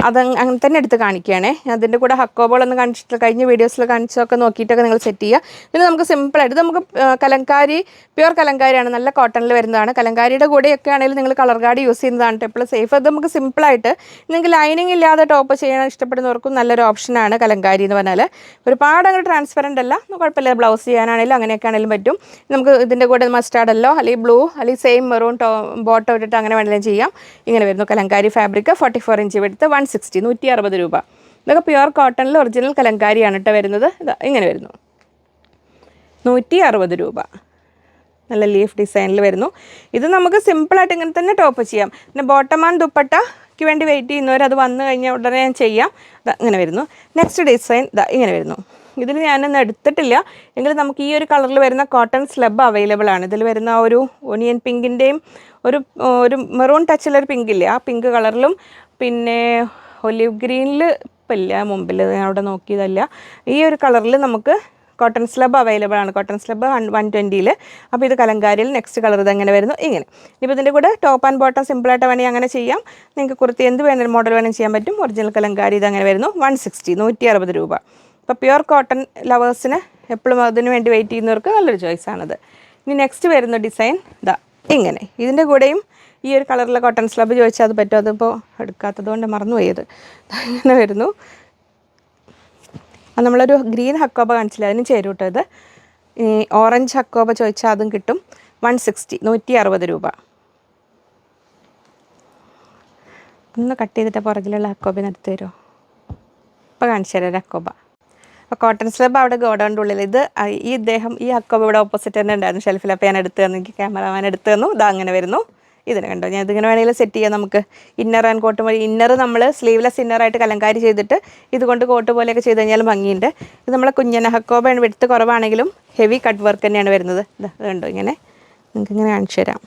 തന്നെ എടുത്ത് കാണിക്കുകയാണേ. അതിൻ്റെ കൂടെ ഹക്കോബോളൊന്ന് കാണിച്ചിട്ട് കഴിഞ്ഞ വീഡിയോസിൽ കാണിച്ചതൊക്കെ നോക്കിയിട്ടൊക്കെ നിങ്ങൾ സെറ്റ് ചെയ്യുക. പിന്നെ നമുക്ക് സിമ്പിളായിട്ട് നമുക്ക് കലങ്കാരി പ്യുവർ കലങ്കാരിയാണ്, നല്ല കോട്ടണിൽ വരുന്നതാണ്. കലങ്കാരിയുടെ കൂടെയൊക്കെ ആണെങ്കിലും നിങ്ങൾ കളർ ഗാർഡ് യൂസ് ചെയ്യുന്നതാണ് എപ്പോഴും സേഫ്. അത് നമുക്ക് സിമ്പിളായിട്ട് നിങ്ങൾക്ക് ലൈനിങ് ഇല്ലാതെ ടോപ്പ് ചെയ്യാൻ ഇഷ്ടപ്പെടുന്നവർക്കും നല്ലൊരു ഓപ്ഷനാണ് കലങ്കാരി എന്ന് പറഞ്ഞാൽ. ഒരുപാട് അങ്ങനെ ട്രാൻസ്പെറൻ്റ് അല്ല, കുഴപ്പമില്ല. ബ്ലൗസ് ചെയ്യാനാണെങ്കിലും അങ്ങനെയൊക്കെ ആണെങ്കിലും പറ്റും. നമുക്ക് ഇതിൻ്റെ കൂടെ മസ്റ്റാർഡല്ലോ അല്ലെങ്കിൽ ബ്ലൂ അല്ലെങ്കിൽ സെയിം മെറൂൺ ബോട്ടം ഇട്ടിട്ട് അങ്ങനെ വേണമെങ്കിലും ചെയ്യാം. ഇങ്ങനെ വരുന്നു. കലങ്കാരി ഫാബ്രിക് 44 ഇഞ്ച് എടുത്ത് 160 160 രൂപ. ഇതൊക്കെ പ്യുവർ കോട്ടണിൽ ഒറിജിനൽ കലങ്കാരിയാണ് കേട്ടോ വരുന്നത്. ഇങ്ങനെ വരുന്നു. 160 രൂപ. നല്ല ലീഫ് ഡിസൈനിൽ വരുന്നു. ഇത് നമുക്ക് സിമ്പിളായിട്ട് ഇങ്ങനെ തന്നെ ടോപ്പ് ചെയ്യാം. പിന്നെ ബോട്ടം ആൻഡ് ദുപ്പട്ടയ്ക്ക് വേണ്ടി വെയിറ്റ് ചെയ്യുന്നവർ അത് വന്നു കഴിഞ്ഞാൽ ഉടനെ ചെയ്യാം. ഇങ്ങനെ വരുന്നു. നെക്സ്റ്റ് ഡിസൈൻ ഇങ്ങനെ വരുന്നു. ഇതിൽ ഞാനൊന്നും എടുത്തിട്ടില്ല എങ്കിലും നമുക്ക് ഈ ഒരു കളറിൽ വരുന്ന കോട്ടൺ സ്ലബ് അവൈലബിൾ ആണ്. ഇതിൽ വരുന്ന ഒരു ഓണിയൻ പിങ്കിൻ്റെയും ഒരു മെറൂൺ ടച്ചിലൊരു പിങ്ക് ഇല്ലേ, ആ പിങ്ക് കളറിലും പിന്നെ ഒലിവ് ഗ്രീനിൽ ഇപ്പം ഇല്ല, മുമ്പിൽ ഞാൻ അവിടെ നോക്കിയതല്ല. ഈ ഒരു കളറിൽ നമുക്ക് കോട്ടൺ സ്ലബ് അവൈലബിൾ ആണ്. Cotton slub 120. അപ്പോൾ ഇത് കലങ്കാരിയിൽ നെക്സ്റ്റ് കളർ ഇതെങ്ങനെ വരുന്നു ഇങ്ങനെ. ഇപ്പോൾ ഇതിൻ്റെ കൂടെ ടോപ്പ് ആൻഡ് ബോട്ടം സിമ്പിളായിട്ട് വേണമെങ്കിൽ അങ്ങനെ ചെയ്യാം. നിങ്ങൾക്ക് കുർത്തി എന്ത് വേണമെങ്കിലും മോഡൽ വേണമെങ്കിൽ ചെയ്യാൻ പറ്റും. ഒറിജിനൽ കലങ്കാരി ഇതങ്ങനെ വരുന്നു 160, 160 രൂപ. ഇപ്പോൾ പ്യുവർ കോട്ടൺ ലവേഴ്സിന് എപ്പോഴും അതിന് വേണ്ടി വെയിറ്റ് ചെയ്യുന്നവർക്ക് നല്ലൊരു ചോയ്സാണത്. ഇനി നെക്സ്റ്റ് വരുന്ന ഡിസൈൻ ഇങ്ങനെ. ഇതിൻ്റെ കൂടെയും ഈ ഒരു കളറിലെ കോട്ടൺ സ്ലബ് ചോദിച്ചാൽ അത് പറ്റും. അതിപ്പോൾ എടുക്കാത്തത് കൊണ്ട് മറന്നുപോയത്. ഇങ്ങനെ വരുന്നു. നമ്മളൊരു ഗ്രീൻ ഹക്കോബ കാണിച്ചില്ല, അതിന് ചേരും കേട്ടോ ഇത്. ഈ ഓറഞ്ച് ഹക്കോബ ചോദിച്ചാൽ അതും കിട്ടും. 160, 160 രൂപ. ഒന്ന് കട്ട് ചെയ്തിട്ട് പുറകിലുള്ള ഹക്കോബിന് എടുത്ത് തരുമോ? ഇപ്പോൾ കാണിച്ചു തരാം ഹക്കോബ. അപ്പോൾ കോട്ടൺ സ്ലബ് അവിടെ ഗോഡൗണിൻ്റെ ഉള്ളിൽ. ഇത് ഈ ഹക്കോബ ഇവിടെ ഓപ്പോസിറ്റ് തന്നെ ഉണ്ടായിരുന്നു ഷെൽഫിൽ. അപ്പോൾ ഞാൻ എടുത്ത് തന്നു, എനിക്ക് ക്യാമറമാൻ എടുത്ത് തന്നു. അങ്ങനെ വരുന്നു. ഇതിനെ കണ്ടോ, ഞാൻ ഇതിങ്ങനെ വേണമെങ്കിൽ സെറ്റ് ചെയ്യാം. നമുക്ക് ഇന്നർ ആൻഡ് കോട്ട് വഴി ഇന്നർ നമ്മൾ സ്ലീവ്ലെസ് ഇന്നറായിട്ട് കലങ്കാരി ചെയ്തിട്ട് ഇതുകൊണ്ട് കോട്ട് പോലെയൊക്കെ ചെയ്ത് കഴിഞ്ഞാൽ ഭംഗിയുണ്ട്. ഇത് നമ്മളെ കുഞ്ഞന ഹക്കോബയാണ്, വെടുത്ത് കുറവാണെങ്കിലും ഹെവി കട്ട് വർക്ക് തന്നെയാണ് വരുന്നത്. ഇത് കണ്ടോ, ഇങ്ങനെ നിങ്ങൾക്ക് ഇങ്ങനെ കാണിച്ചു തരാം.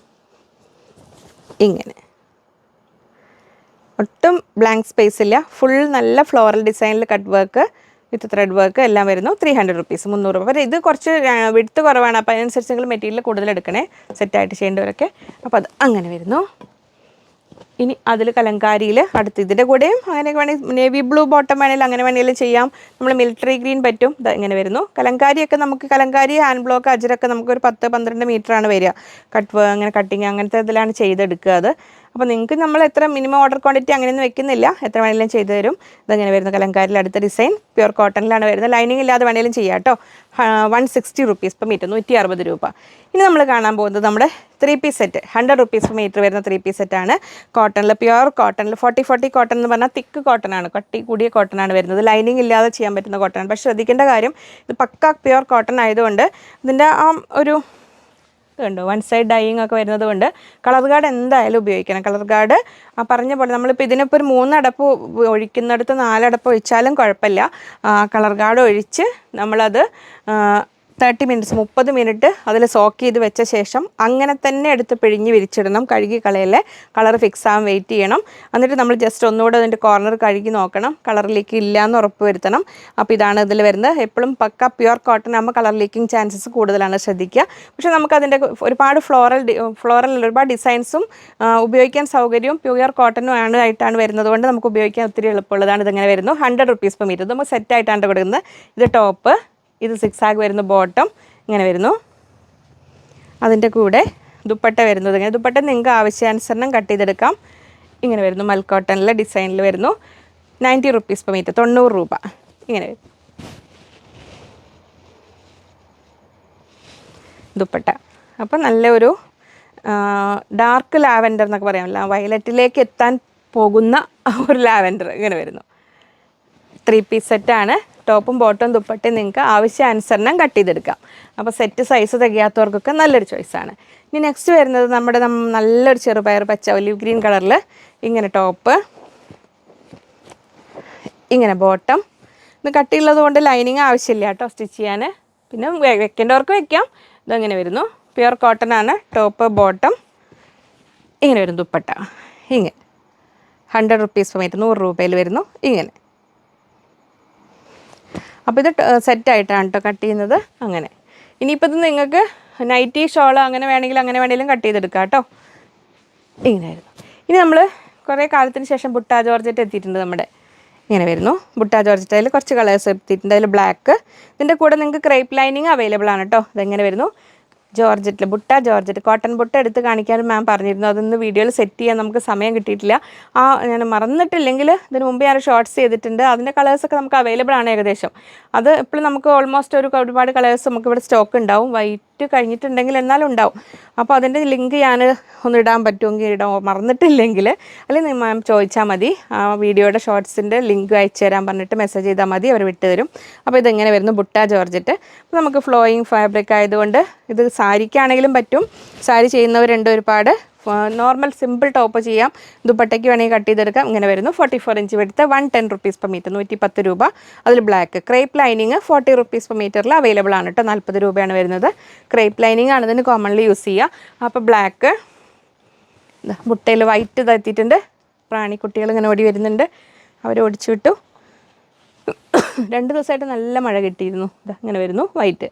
ഇങ്ങനെ ഒട്ടും ബ്ലാങ്ക് സ്പേസ് ഇല്ല. ഫുൾ നല്ല ഫ്ലോറൽ ഡിസൈനിൽ cut work with thread work എല്ലാം വരുന്നു. 300 റുപ്പീസ്, 300 രൂപ. അപ്പോൾ ഇത് കുറച്ച് വിഡ്ത്ത് കുറവാണ്. അപ്പോൾ അതിനനുസരിച്ച് നിങ്ങൾ മെറ്റീരിയൽ കൂടുതൽ എടുക്കണേ, സെറ്റായിട്ട് ചെയ്യേണ്ടവരൊക്കെ. അപ്പോൾ അത് അങ്ങനെ വരുന്നു. ഇനി അതിൽ കലങ്കാരിയിൽ അടുത്ത് ഇതിൻ്റെ കൂടെയും അങ്ങനെയൊക്കെ വേണമെങ്കിൽ നേവി ബ്ലൂ ബോട്ടം വേണമെങ്കിൽ അങ്ങനെ വേണമെങ്കിലും ചെയ്യാം. നമ്മൾ മിലിറ്ററി ഗ്രീൻ പറ്റും. ഇങ്ങനെ വരുന്നു. കലങ്കാരിയൊക്കെ നമുക്ക് കലങ്കാരി ഹാൻഡ് ബ്ലോക്ക് അജരൊക്കെ നമുക്കൊരു 10-12 മീറ്ററാണ് വരിക. അങ്ങനെ കട്ടിങ് അങ്ങനത്തെ ഇതിലാണ് ചെയ്തെടുക്കുക അത്. അപ്പോൾ നിങ്ങൾക്ക് നമ്മൾ എത്ര മിനിമം ഓർഡർ ക്വാണ്ടിറ്റി അങ്ങനെയൊന്നും വെക്കുന്നില്ല, എത്ര വേണമെങ്കിലും ചെയ്തു തരും. ഇതങ്ങനെ വരുന്ന കലങ്കാരിൽ അടുത്ത ഡിസൈൻ പ്യുവർ കോട്ടണിലാണ് വരുന്നത്. ലൈനിങ് ഇല്ലാതെ വേണമെങ്കിലും ചെയ്യാം കേട്ടോ. 160 റുപ്പീസ് പെർ മീറ്റർ, 160 രൂപ. ഇനി നമ്മൾ കാണാൻ പോകുന്നത് നമ്മുടെ 3 piece set. 100 rupees per metre വരുന്ന 3 പീസ് സെറ്റാണ്. കോട്ടണിൽ പ്യുവർ കോട്ടണിൽ 40 കോട്ടൺ എന്ന് പറഞ്ഞാൽ തിക്ക് കോട്ടൺ ആണ്, കട്ടി കൂടിയ കോട്ടൺ ആണ് വരുന്നത്. ലൈനിങ് ഇല്ലാതെ ചെയ്യാൻ പറ്റുന്ന കോട്ടൺ. പക്ഷേ ശ്രദ്ധിക്കേണ്ട കാര്യം ഇത് പക്ക പ്യുവർ കോട്ടൺ ആയതുകൊണ്ട് ഇതിൻ്റെ ഒരു കണ്ടോ വൺ സൈഡ് ഡൈയിങ് ഒക്കെ വരുന്നത് കൊണ്ട് കളർ ഗാർഡ് എന്തായാലും ഉപയോഗിക്കണം. കളർ ഗാർഡ് പറഞ്ഞ പോലെ നമ്മളിപ്പോൾ ഇതിനിപ്പോൾ ഒരു 3 അടപ്പ് ഒഴിക്കുന്നിടത്ത് 4 അടപ്പ് ഒഴിച്ചാലും കുഴപ്പമില്ല. കളർ ഗാർഡ് ഒഴിച്ച് നമ്മളത് 30 മിനിറ്റ്സ് 30 മിനിറ്റ് അതിൽ സോക്ക് ചെയ്ത് വെച്ച ശേഷം അങ്ങനെ തന്നെ എടുത്ത് പിഴിഞ്ഞ് വിരിച്ചിടണം. കഴുകി കളയല്ലേ, കളർ ഫിക്സ് ആവാൻ വെയിറ്റ് ചെയ്യണം. എന്നിട്ട് നമ്മൾ ജസ്റ്റ് ഒന്നുകൂടെ അതിൻ്റെ കോർണർ കഴുകി നോക്കണം, കളർ ലീക്ക് ഇല്ലയെന്ന് ഉറപ്പ് വരുത്തണം. അപ്പോൾ ഇതാണ് ഇതിൽ വരുന്നത്. എപ്പോഴും പക്ക പ്യുവർ കോട്ടൺ ആകുമ്പോൾ കളർ ലീക്കിംഗ് ചാൻസസ് കൂടുതലാണ്, ശ്രദ്ധിക്കുക. പക്ഷേ നമുക്കതിൻ്റെ ഒരുപാട് ഫ്ലോറൽ ഒരുപാട് ഡിസൈൻസും ഉപയോഗിക്കാൻ സൗകര്യവും പ്യുവർ കോട്ടണും ആയിട്ടാണ് വരുന്നത് കൊണ്ട് നമുക്ക് ഉപയോഗിക്കാൻ ഒത്തിരി എളുപ്പമുള്ളതാണ്. ഇതിങ്ങനെ വരുന്നു 100 റുപ്പീസ് പെർ മീറ്റർ. ഇത് നമുക്ക് സെറ്റായിട്ടാണ് കൊടുക്കുന്നത്. ഇത് ടോപ്പ്, ഇത് 6 ആഗ് വരുന്ന ബോട്ടം ഇങ്ങനെ വരുന്നു. അതിൻ്റെ കൂടെ ദുപ്പട്ട വരുന്നത് ഇങ്ങനെ. ദുപ്പട്ട നിങ്ങൾക്ക് ആവശ്യാനുസരണം കട്ട് ചെയ്തെടുക്കാം. ഇങ്ങനെ വരുന്നു. മൽക്കോട്ടണിലെ ഡിസൈനിൽ വരുന്നു. 90 റുപ്പീസ് പെർ മീറ്റർ, 90 രൂപ. ഇങ്ങനെ വരും ദുപ്പട്ട. അപ്പം നല്ലൊരു ഡാർക്ക് ലാവൻഡർ എന്നൊക്കെ പറയാമല്ലോ, വയലറ്റിലേക്ക് എത്താൻ പോകുന്ന ഒരു ലാവൻഡർ ഇങ്ങനെ വരുന്നു. 3 പീസ് സെറ്റാണ്. ടോപ്പും ബോട്ടവും ദുപ്പട്ടയും നിങ്ങൾക്ക് ആവശ്യാനുസരണം കട്ട് ചെയ്തെടുക്കാം. അപ്പോൾ സെറ്റ് സൈസ് തികയാത്തവർക്കൊക്കെ നല്ലൊരു ചോയ്സാണ്. ഇനി നെക്സ്റ്റ് വരുന്നത് നമ്മുടെ നല്ലൊരു ചെറുപയർ പച്ച ഒലിവ് ഗ്രീൻ കളറിൽ ഇങ്ങനെ ടോപ്പ്, ഇങ്ങനെ ബോട്ടം. ഇത് കട്ടിയുള്ളത് കൊണ്ട് ലൈനിങ് ആവശ്യമില്ല കേട്ടോ സ്റ്റിച്ച് ചെയ്യാൻ. പിന്നെ വെക്കേണ്ടവർക്ക് വെക്കാം. ഇതങ്ങനെ വരുന്നു. പ്യുവർ കോട്ടൺ ആണ്. ടോപ്പ് ബോട്ടം ഇങ്ങനെ വരും. ദുപ്പട്ട ഇങ്ങനെ 100 റുപ്പീസ് പെർ മീറ്റർ, 100 രൂപയിൽ വരുന്നു. ഇങ്ങനെ. അപ്പോൾ ഇത് സെറ്റായിട്ടാണ് കേട്ടോ കട്ട് ചെയ്യുന്നത്. അങ്ങനെ ഇനിയിപ്പോൾ ഇത് നിങ്ങൾക്ക് നൈറ്റി ഷോള് അങ്ങനെ വേണമെങ്കിലും കട്ട് ചെയ്തെടുക്കാം കേട്ടോ. ഇങ്ങനെയായിരുന്നു. ഇനി നമ്മൾ കുറേ കാലത്തിന് ശേഷം ബുട്ടാ ജോർജറ്റ് എത്തിയിട്ടുണ്ട് നമ്മുടെ. ഇങ്ങനെ വരുന്നു. ബുട്ടാ ജോർജറ്റ് അതിൽ കുറച്ച് കളേഴ്സ് എത്തിയിട്ടുണ്ട്. അതിൽ ബ്ലാക്ക്. ഇതിൻ്റെ കൂടെ നിങ്ങൾക്ക് ക്രേപ്പ് ലൈനിങ് അവൈലബിൾ ആണ് കേട്ടോ. ഇതെങ്ങനെ വരുന്നു. ജോർജറ്റിൽ ബുട്ട ജോർജറ്റ് കോട്ടൺ ബുട്ട എടുത്ത് കാണിക്കാൻ മാം പറഞ്ഞിരുന്നു. അതൊന്ന് വീഡിയോയിൽ സെറ്റ് ചെയ്യാൻ നമുക്ക് സമയം കിട്ടിയിട്ടില്ല. ഞാൻ മറന്നിട്ടില്ലെങ്കിൽ ഇതിന് മുമ്പ് ഞാൻ ഷോർട്ട്സ് ചെയ്തിട്ടുണ്ട്. അതിൻ്റെ കളേഴ്സൊക്കെ നമുക്ക് അവൈലബിൾ ആണ് ഏകദേശം. അത് എപ്പോഴും നമുക്ക് ഓൾമോസ്റ്റ് ഒരുപാട് കളേഴ്സ് നമുക്ക് ഇവിടെ സ്റ്റോക്ക് ഉണ്ടാവും. വൈറ്റ് ഡേറ്റ് കഴിഞ്ഞിട്ടുണ്ടെങ്കിൽ എന്നാലും ഉണ്ടാവും. അപ്പോൾ അതിൻ്റെ ലിങ്ക് ഞാൻ ഒന്ന് ഇടാൻ പറ്റുമെങ്കിൽ ഇടാൻ മറന്നിട്ടില്ലെങ്കിൽ അല്ലെങ്കിൽ മാം ചോദിച്ചാൽ മതി. ആ വീഡിയോയുടെ ഷോർട്സിൻ്റെ ലിങ്ക് അയച്ചു തരാൻ പറഞ്ഞിട്ട് മെസ്സേജ് ചെയ്താൽ മതി, അവർ വിട്ട് തരും. അപ്പോൾ ഇതെങ്ങനെ വരുന്നു, ബുട്ട ജോർജറ്റ്. അപ്പോൾ നമുക്ക് ഫ്ലോയിങ് ഫാബ്രിക് ആയതുകൊണ്ട് ഇത് സാരിക്കാണെങ്കിലും പറ്റും. സാരി ചെയ്യുന്നവരുണ്ട് ഒരുപാട്. നോർമൽ സിമ്പിൾ ടോപ്പ് ചെയ്യാം, ദുപ്പട്ടയ്ക്ക് വേണമെങ്കിൽ കട്ട് ചെയ്തെടുക്കാം. ഇങ്ങനെ വരുന്നു. 44 ഇഞ്ച് എടുത്ത് 110 റുപ്പീസ് പെർ മീറ്റർ, 110 രൂപ. അതിൽ black crepe lining 40 rupees per മീറ്ററിൽ അവൈലബിൾ ആണ് കേട്ടോ. 40 രൂപയാണ് വരുന്നത്. ക്രേപ്പ് ലൈനിങ് ആണ് ഇതിന് കോമൺലി യൂസ് ചെയ്യുക. അപ്പോൾ ബ്ലാക്ക് ബുട്ടയിൽ വൈറ്റ് ഇതെത്തിയിട്ടുണ്ട്. പ്രാണിക്കുട്ടികൾ ഇങ്ങനെ ഓടി വരുന്നുണ്ട്, അവർ ഓടിച്ചു വിട്ടു. 2 ദിവസമായിട്ട് നല്ല മഴ കിട്ടിയിരുന്നു. ഇങ്ങനെ വരുന്നു വൈറ്റ്,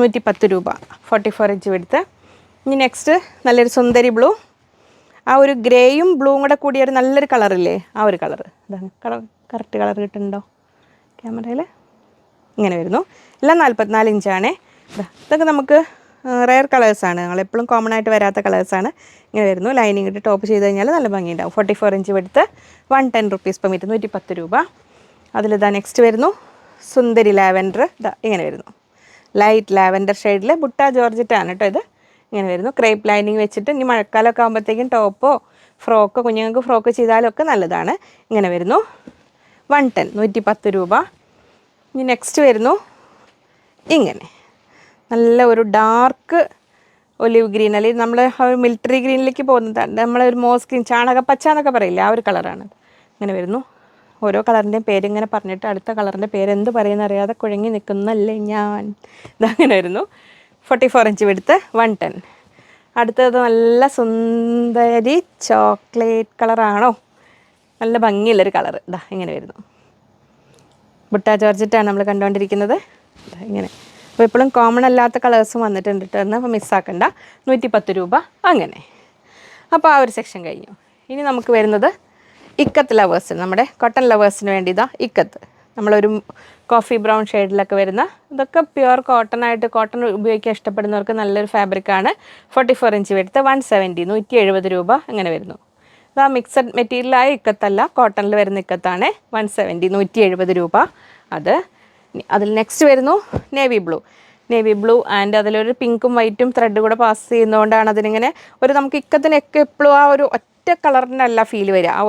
110 രൂപ, 44 ഇഞ്ച് എടുത്ത്. ഇനി നെക്സ്റ്റ് നല്ലൊരു സുന്ദരി ബ്ലൂ, ആ ഒരു ഗ്രേയും ബ്ലൂവും കൂടെ കൂടിയ ഒരു നല്ലൊരു കളറില്ലേ, ആ ഒരു കളർ. ഇതാണ് കളർ, കറക്റ്റ് കളർ കിട്ടുന്നുണ്ടോ ക്യാമറയിൽ? ഇങ്ങനെ വരുന്നു. എല്ലാം 44 ഇഞ്ചാണേ. ഇതൊക്കെ നമുക്ക് റെയർ കളേഴ്സാണ്, ഞങ്ങളെപ്പോഴും കോമൺ ആയിട്ട് വരാത്ത കളേഴ്സാണ്. ഇങ്ങനെ വരുന്നു. ലൈനിങ് ഇട്ട് ടോപ്പ് ചെയ്ത് കഴിഞ്ഞാൽ നല്ല ഭംഗിയുണ്ടാവും. 44 ഇഞ്ച് എടുത്ത് 110 റുപ്പീസ് പെർ മീറ്റർ, 110 രൂപ. അതിലിതാ നെക്സ്റ്റ് വരുന്നു സുന്ദരി ലാവൻഡർ. ഇതാ ഇങ്ങനെ വരുന്നു, ലൈറ്റ് ലാവൻഡർ ഷെയ്ഡിൽ ബുട്ട ജോർജറ്റാണ് കേട്ടോ ഇത്. ഇങ്ങനെ വരുന്നു. ക്രേപ്പ് ലൈനിങ് വെച്ചിട്ട് ഇനി മഴക്കാലമൊക്കെ ആകുമ്പോഴത്തേക്കും ടോപ്പോ ഫ്രോക്കോ കുഞ്ഞുങ്ങൾക്ക് ഫ്രോക്ക് ചെയ്താലൊക്കെ നല്ലതാണ്. ഇങ്ങനെ വരുന്നു 110, 110 രൂപ. ഇനി നെക്സ്റ്റ് വരുന്നു ഇങ്ങനെ നല്ല ഒരു ഡാർക്ക് ഒലിവ് ഗ്രീൻ, അല്ലെങ്കിൽ നമ്മൾ ഒരു മിലിറ്ററി ഗ്രീനിലേക്ക് പോകുന്നതാണ്. നമ്മളൊരു മോസ് ഗ്രീൻ, ചാണകപ്പച്ച എന്നൊക്കെ പറയില്ലേ, ആ ഒരു കളറാണ്. ഇങ്ങനെ വരുന്നു. ഓരോ കളറിൻ്റെയും പേരിങ്ങനെ പറഞ്ഞിട്ട് അടുത്ത കളറിൻ്റെ പേര് എന്ത് പറയുന്ന അറിയാതെ കുഴങ്ങി നിൽക്കുന്നല്ലേ ഞാൻ. ഇതങ്ങനെ വരുന്നു. 44 ഇഞ്ച് എടുത്ത് 110. അടുത്തത് നല്ല സുന്ദരി ചോക്ലേറ്റ് കളറാണോ, നല്ല ഭംഗിയുള്ളൊരു കളർ. ഇതാ ഇങ്ങനെ വരുന്നു. ബുട്ട ജോർജറ്റാണ് നമ്മൾ കണ്ടുകൊണ്ടിരിക്കുന്നത്. ഇങ്ങനെ അപ്പോൾ എപ്പോഴും കോമൺ അല്ലാത്ത കളേഴ്സും വന്നിട്ടുണ്ട് കേട്ടോ, എന്നാൽ അപ്പോൾ മിസ്സാക്കണ്ട. 110 രൂപ. അങ്ങനെ അപ്പോൾ ആ ഒരു സെക്ഷൻ കഴിഞ്ഞു. ഇനി നമുക്ക് വരുന്നത് ഇക്കത്ത് ലവേഴ്സ്, നമ്മുടെ കോട്ടൺ ലവേഴ്സിന് വേണ്ടി ഇതാ ഇക്കത്ത്. നമ്മളൊരു കോഫി ബ്രൗൺ ഷെയ്ഡിലൊക്കെ വരുന്ന, ഇതൊക്കെ പ്യുവർ കോട്ടൺ ആയിട്ട്, കോട്ടൺ ഉപയോഗിക്കാൻ ഇഷ്ടപ്പെടുന്നവർക്ക് നല്ലൊരു ഫാബ്രിക്കാണ്. 44 ഇഞ്ച് എടുത്ത് 170, 170 രൂപ. അങ്ങനെ വരുന്നു. അത് ആ മിക്സഡ് മെറ്റീരിയലായ ഇക്കത്തല്ല, കോട്ടണിൽ വരുന്ന ഇക്കത്താണ്. 170, 170 രൂപ. അതിൽ നെക്സ്റ്റ് വരുന്നു navy blue. Navy blue and അതിലൊരു പിങ്കും വൈറ്റും ത്രെഡ് കൂടെ പാസ് ചെയ്യുന്നതുകൊണ്ടാണ് അതിനിങ്ങനെ ഒരു, നമുക്ക് ഇക്കത്തിനൊക്കെ എപ്പോഴും ആ ഒരു ഒറ്റ കളറിൻ്റെ അല്ല ഫീൽ വരിക. ആ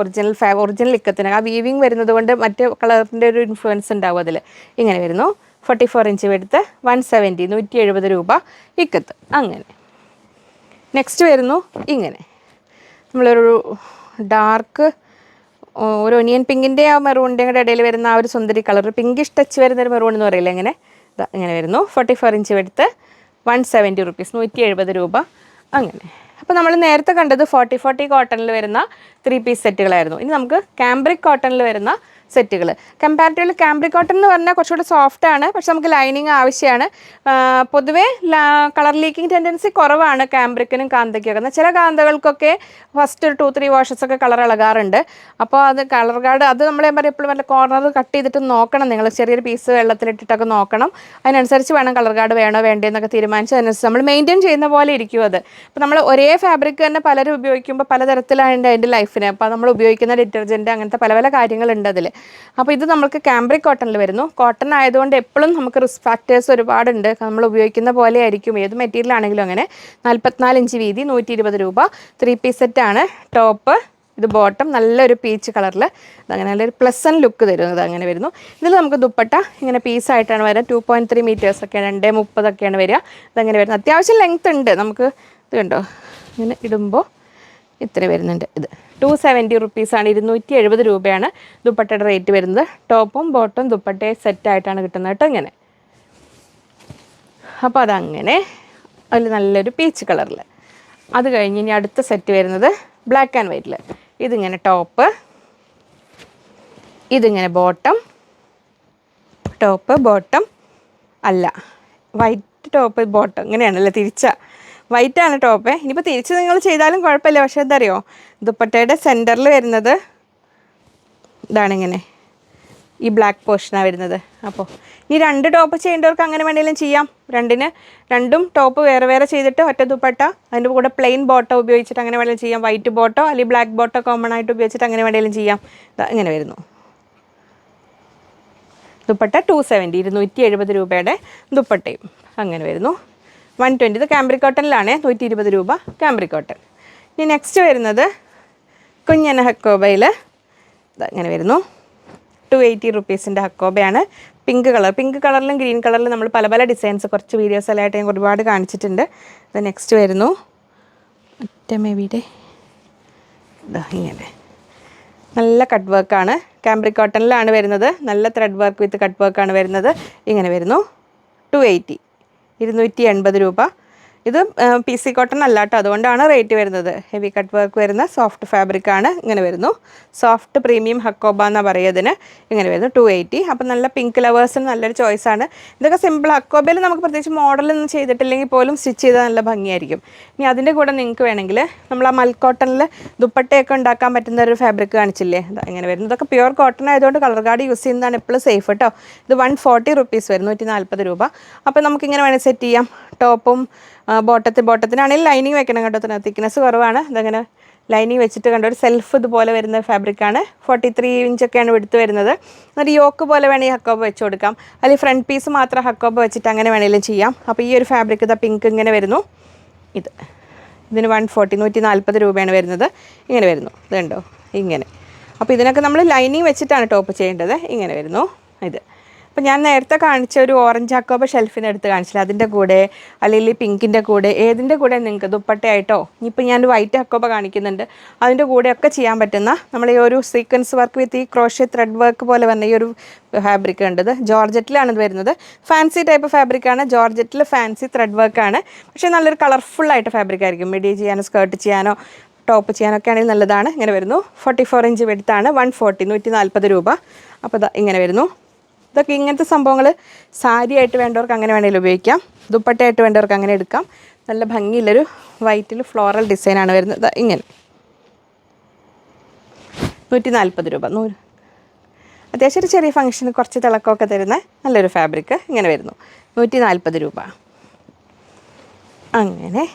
ഒറിജിനൽ ഇക്കത്തിന് ആ വീവിങ് വരുന്നത് കൊണ്ട് മറ്റേ കളറിൻ്റെ ഒരു ഇൻഫ്ലുവൻസ് ഉണ്ടാവും അതിൽ. ഇങ്ങനെ വരുന്നു. 44 ഇഞ്ച് എടുത്ത് 170, 170 രൂപ ഇക്കത്ത്. അങ്ങനെ നെക്സ്റ്റ് വരുന്നു ഇങ്ങനെ നമ്മളൊരു ഡാർക്ക് ഒരു ഒനിയൻ പിങ്കിൻ്റെ ആ മെറൂണിൻ്റെ കൂടെ ഇടയിൽ വരുന്ന ആ ഒരു സുന്ദരി കളർ, പിങ്കിഷ് ടച്ച് വരുന്നൊരു മെറൂൺ എന്ന് പറയില്ല, ഇങ്ങനെ വരുന്നു. 44 ഇഞ്ച് എടുത്ത് 170 റുപ്പീസ്, 170 രൂപ. അങ്ങനെ അപ്പോൾ നമ്മൾ നേരത്തെ കണ്ടത് 40 കോട്ടണിൽ വരുന്ന 3 പീസ് സെറ്റുകളായിരുന്നു. ഇനി നമുക്ക് കാംബ്രിക് കോട്ടണിൽ വരുന്ന സെറ്റുകൾ. കമ്പാരിറ്റീവ്ലി കാംബ്രിക് കോട്ടൺ എന്ന് പറഞ്ഞാൽ കുറച്ചുകൂടെ സോഫ്റ്റാണ്, പക്ഷെ നമുക്ക് ലൈനിങ് ആവശ്യമാണ്. പൊതുവേ കളർ ലീക്കിംഗ് ടെൻഡൻസി കുറവാണ് കാംബ്രിക്കിനും കാന്തയ്ക്കൊക്കെ. ചില കാന്തകൾക്കൊക്കെ ഫസ്റ്റ് ഒരു 2-3 വാഷസൊക്കെ കളർ ഇളകാറുണ്ട്. അപ്പോൾ അത് കളർ ഗാർഡ്, അത് നമ്മളെ പറയും എപ്പോഴും വല്ല കോർണർ കട്ട് ചെയ്തിട്ട് നോക്കണം, നിങ്ങൾ ചെറിയൊരു പീസ് വെള്ളത്തിലിട്ടിട്ടൊക്കെ നോക്കണം. അതിനനുസരിച്ച് വേണം കളർ ഗാർഡ് വേണോ വേണ്ടതെന്നൊക്കെ തീരുമാനിച്ച് അതിനനുസരിച്ച് നമ്മൾ മെയിൻറ്റെയിൻ ചെയ്യുന്ന പോലെ ഇരിക്കും അത്. അപ്പോൾ നമ്മൾ ഒരേ ഫാബ്രിക് തന്നെ പലരും ഉപയോഗിക്കുമ്പോൾ പലതരത്തിലാണ് അതിൻ്റെ ലൈഫിന്. അപ്പോൾ നമ്മൾ ഉപയോഗിക്കുന്ന ഡിറ്റർജൻറ്റ് അങ്ങനത്തെ പല പല കാര്യങ്ങളുണ്ട് അതിൽ. അപ്പോൾ ഇത് നമുക്ക് കാംബ്രിക് കോട്ടണിൽ വരുന്നു. കോട്ടൺ ആയതുകൊണ്ട് എപ്പോഴും നമുക്ക് റിസ്ക് ഫാക്ടേഴ്സ് ഒരുപാടുണ്ട്. നമ്മൾ ഉപയോഗിക്കുന്ന പോലെ ആയിരിക്കും ഏത് മെറ്റീരിയൽ ആണെങ്കിലും. അങ്ങനെ 44 ഇഞ്ച് വീതി, 120 രൂപ. 3 പീസ് സെറ്റാണ്. ടോപ്പ്, ഇത് ബോട്ടം, നല്ലൊരു പീച്ച് കളറിൽ അങ്ങനെ നല്ലൊരു പ്ലസൻറ്റ് ലുക്ക് തരുന്നത്. അങ്ങനെ വരുന്നു. ഇതിൽ നമുക്ക് ദുപ്പട്ട ഇങ്ങനെ പീസായിട്ടാണ് വരിക. 2.3 മീറ്റേഴ്സൊക്കെയാണ്, 2.30 വരിക. ഇതങ്ങനെ വരുന്നത്. അത്യാവശ്യം ലെങ്ത് ഉണ്ട്. നമുക്ക് ഇത് കണ്ടോ, ഇങ്ങനെ ഇടുമ്പോൾ ഇത്ര വരുന്നുണ്ട്. ഇത് 270 റുപ്പീസാണ്, 270 രൂപയാണ് ദുപ്പട്ടയുടെ റേറ്റ് വരുന്നത്. ടോപ്പും ബോട്ടും ദുപ്പട്ടയും സെറ്റായിട്ടാണ് കിട്ടുന്നത് കേട്ടോ. ഇങ്ങനെ അപ്പോൾ അതങ്ങനെ അതിൽ നല്ലൊരു പീച്ച് കളറിൽ. അത് കഴിഞ്ഞ് ഇനി അടുത്ത സെറ്റ് വരുന്നത് ബ്ലാക്ക് ആൻഡ് വൈറ്റിൽ. ഇതിങ്ങനെ ടോപ്പ്, ഇതിങ്ങനെ ബോട്ടം, ടോപ്പ് ബോട്ടം അല്ല വൈറ്റ് ടോപ്പ് ബോട്ടം, ഇങ്ങനെയാണല്ലോ തിരിച്ചാ. വൈറ്റാണ് ടോപ്പ്. ഇനിയിപ്പോൾ തിരിച്ച് നിങ്ങൾ ചെയ്താലും കുഴപ്പമില്ല. പക്ഷേ എന്തറിയോ, ദുപ്പട്ടയുടെ സെൻറ്ററിൽ വരുന്നത് ഇതാണിങ്ങനെ, ഈ ബ്ലാക്ക് പോർഷനാണ് വരുന്നത്. അപ്പോൾ ഈ 2 ടോപ്പ് ചെയ്യേണ്ടവർക്ക് അങ്ങനെ വേണമെങ്കിലും ചെയ്യാം. രണ്ടും ടോപ്പ് വേറെ വേറെ ചെയ്തിട്ട് ഒറ്റ ദുപ്പട്ട, അതിൻ്റെ കൂടെ പ്ലെയിൻ ബോട്ടോ ഉപയോഗിച്ചിട്ട് അങ്ങനെ വേണമെങ്കിലും ചെയ്യാം. വൈറ്റ് ബോട്ടോ അല്ലെങ്കിൽ ബ്ലാക്ക് ബോട്ടോ കോമൺ ആയിട്ട് ഉപയോഗിച്ചിട്ട് അങ്ങനെ വേണമെങ്കിലും ചെയ്യാം. ഇങ്ങനെ വരുന്നു. ദുപ്പട്ട 270 270 രൂപയുടെ ദുപ്പട്ടയും അങ്ങനെ വരുന്നു. 120 ഇത് കാംബ്രിക് കോട്ടണിലാണ്, 120 രൂപ കാംബ്രിക് കോട്ടൺ. ഇനി നെക്സ്റ്റ് വരുന്നത് കുഞ്ഞന ഹക്കോബയിൽ അങ്ങനെ വരുന്നു. 280 റുപ്പീസിൻ്റെ ഹക്കോബയാണ്. പിങ്ക് കളറിലും ഗ്രീൻ കളറിലും നമ്മൾ പല പല ഡിസൈൻസ് കുറച്ച് വീഡിയോസ് എല്ലായിട്ട് ഞാൻ ഒരുപാട് കാണിച്ചിട്ടുണ്ട്. ഇത് നെക്സ്റ്റ് വരുന്നു ഒറ്റമേവിടെ ഇങ്ങനെ നല്ല കട്ട് വർക്കാണ്. കാംബ്രിക് കോട്ടണിലാണ് വരുന്നത്. നല്ല ത്രെഡ് വർക്ക് വിത്ത് കട്ട് വർക്കാണ് വരുന്നത്. ഇങ്ങനെ വരുന്നു. 280 280 രൂപ. ഇത് PC കോട്ടൺ അല്ല കേട്ടോ, അതുകൊണ്ടാണ് റേറ്റ് വരുന്നത്. ഹെവി കട്ട് വർക്ക് വരുന്ന സോഫ്റ്റ് ഫാബ്രിക് ആണ്. ഇങ്ങനെ വരുന്നു. സോഫ്റ്റ് പ്രീമിയം ഹക്കോബ എന്നാണ് പറയുക ഇതിന്. ഇങ്ങനെ വരുന്നു 280. അപ്പം നല്ല പിങ്ക് ലവേഴ്സിന് നല്ലൊരു ചോയ്സാണ്. ഇതൊക്കെ സിമ്പിൾ. ഹക്കോബയിൽ നമുക്ക് പ്രത്യേകിച്ച് മോഡലൊന്നും ചെയ്തിട്ടില്ലെങ്കിൽ പോലും സ്റ്റിച്ച് ചെയ്താൽ നല്ല ഭംഗിയായിരിക്കും. ഇനി അതിൻ്റെ കൂടെ നിങ്ങൾക്ക് വേണമെങ്കിൽ നമ്മൾ ആ മൽക്കോട്ടണിൽ ദുപ്പട്ടയൊക്കെ ഉണ്ടാക്കാൻ പറ്റുന്ന ഒരു ഫാബ്രിക് കാണിച്ചില്ലേ, ഇങ്ങനെ വരുന്നു. ഇതൊക്കെ പ്യുവർ കോട്ടൺ ആയതുകൊണ്ട് കളർ കാർഡ് യൂസ് ചെയ്യുന്നതാണ് എപ്പോഴും സേഫ് കേട്ടോ. ഇത് 140 റുപ്പീസ് വരും, 140 രൂപ. അപ്പോൾ നമുക്കിങ്ങനെ വേണമെങ്കിൽ സെറ്റ് ചെയ്യാം. ടോപ്പും ബോട്ടത്തിനാണെങ്കിൽ ലൈനിങ് വെക്കണം കേട്ടോ. തിക്നെസ് കുറവാണ്. അതങ്ങനെ ലൈനിങ് വെച്ചിട്ട് കണ്ടോ ഒരു സെൽഫ് ഇതുപോലെ വരുന്ന ഫാബ്രിക്കാണ്. 43 ഇഞ്ചൊക്കെയാണ് എടുത്ത് വരുന്നത്. എന്നിട്ട് യോക്ക് പോലെ വേണമെങ്കിൽ ഹക്കോബ വെച്ച് കൊടുക്കാം, അല്ലെങ്കിൽ ഫ്രണ്ട് പീസ് മാത്രം ഹക്കോബ വെച്ചിട്ട് അങ്ങനെ വേണമെങ്കിലും ചെയ്യാം. അപ്പോൾ ഈ ഒരു ഫാബ്രിക് ഇതാ പിങ്ക് ഇങ്ങനെ വരുന്നു. ഇതിന് 140 140 രൂപയാണ് വരുന്നത്. ഇങ്ങനെ വരുന്നു. ഇത് കണ്ടോ ഇങ്ങനെ. അപ്പോൾ ഇതിനൊക്കെ നമ്മൾ ലൈനിങ് വെച്ചിട്ടാണ് ടോപ്പ് ചെയ്യേണ്ടത്. ഇങ്ങനെ വരുന്നു ഇത്. അപ്പോൾ ഞാൻ നേരത്തെ കാണിച്ച ഒരു ഓറഞ്ച് ഹക്കോബ ഷെൽഫിന് എടുത്ത് കാണിച്ചില്ല, അതിൻ്റെ കൂടെ അല്ലെങ്കിൽ പിങ്കിൻ്റെ കൂടെ ഏതിൻ്റെ കൂടെ നിങ്ങൾക്ക് ദുപ്പട്ടയായിട്ടോ, ഇനിയിപ്പോൾ ഞാൻ വൈറ്റ് ഹക്കോബ കാണിക്കുന്നുണ്ട്, അതിൻ്റെ കൂടെയൊക്കെ ചെയ്യാൻ പറ്റുന്ന നമ്മൾ ഈ ഒരു സീക്വൻസ് വർക്ക് വിത്ത് ഈ ക്രോഷ്യ ത്രെഡ് വർക്ക് പോലെ വന്ന ഈ ഒരു ഫാബ്രിക് കണ്ടത് ജോർജറ്റിലാണ് ഇത് വരുന്നത്. ഫാൻസി ടൈപ്പ് ഫാബ്രിക്കാണ്. ജോർജറ്റിൽ ഫാൻസി ത്രെഡ് വർക്കാണ്. പക്ഷേ നല്ലൊരു കളർഫുള്ളായിട്ട് ഫാബ്രിക് ആയിരിക്കും. മിഡി ചെയ്യാനോ സ്കേർട്ട് ചെയ്യാനോ ടോപ്പ് ചെയ്യാനൊക്കെ ആണെങ്കിൽ നല്ലതാണ്. ഇങ്ങനെ വരുന്നു. 44 ഇഞ്ച് വെടുത്താണ്. 140 140 രൂപ. അപ്പോൾ ഇങ്ങനെ വരുന്നു. ഇതൊക്കെ ഇങ്ങനത്തെ സംഭവങ്ങൾ സാരി ആയിട്ട് വേണ്ടവർക്ക് അങ്ങനെ വേണമെങ്കിലും ഉപയോഗിക്കാം, ദുപ്പട്ടയായിട്ട് വേണ്ടവർക്ക് അങ്ങനെ എടുക്കാം. നല്ല ഭംഗിയുള്ളൊരു വൈറ്റിൽ ഫ്ലോറൽ ഡിസൈനാണ് വരുന്നത്. ഇങ്ങനെ 140 രൂപ. അത്യാവശ്യം ഒരു ചെറിയ ഫംഗ്ഷന് കുറച്ച് തിളക്കമൊക്കെ തരുന്ന നല്ലൊരു ഫാബ്രിക്. ഇങ്ങനെ വരുന്നു. 140 രൂപ. അങ്ങനെ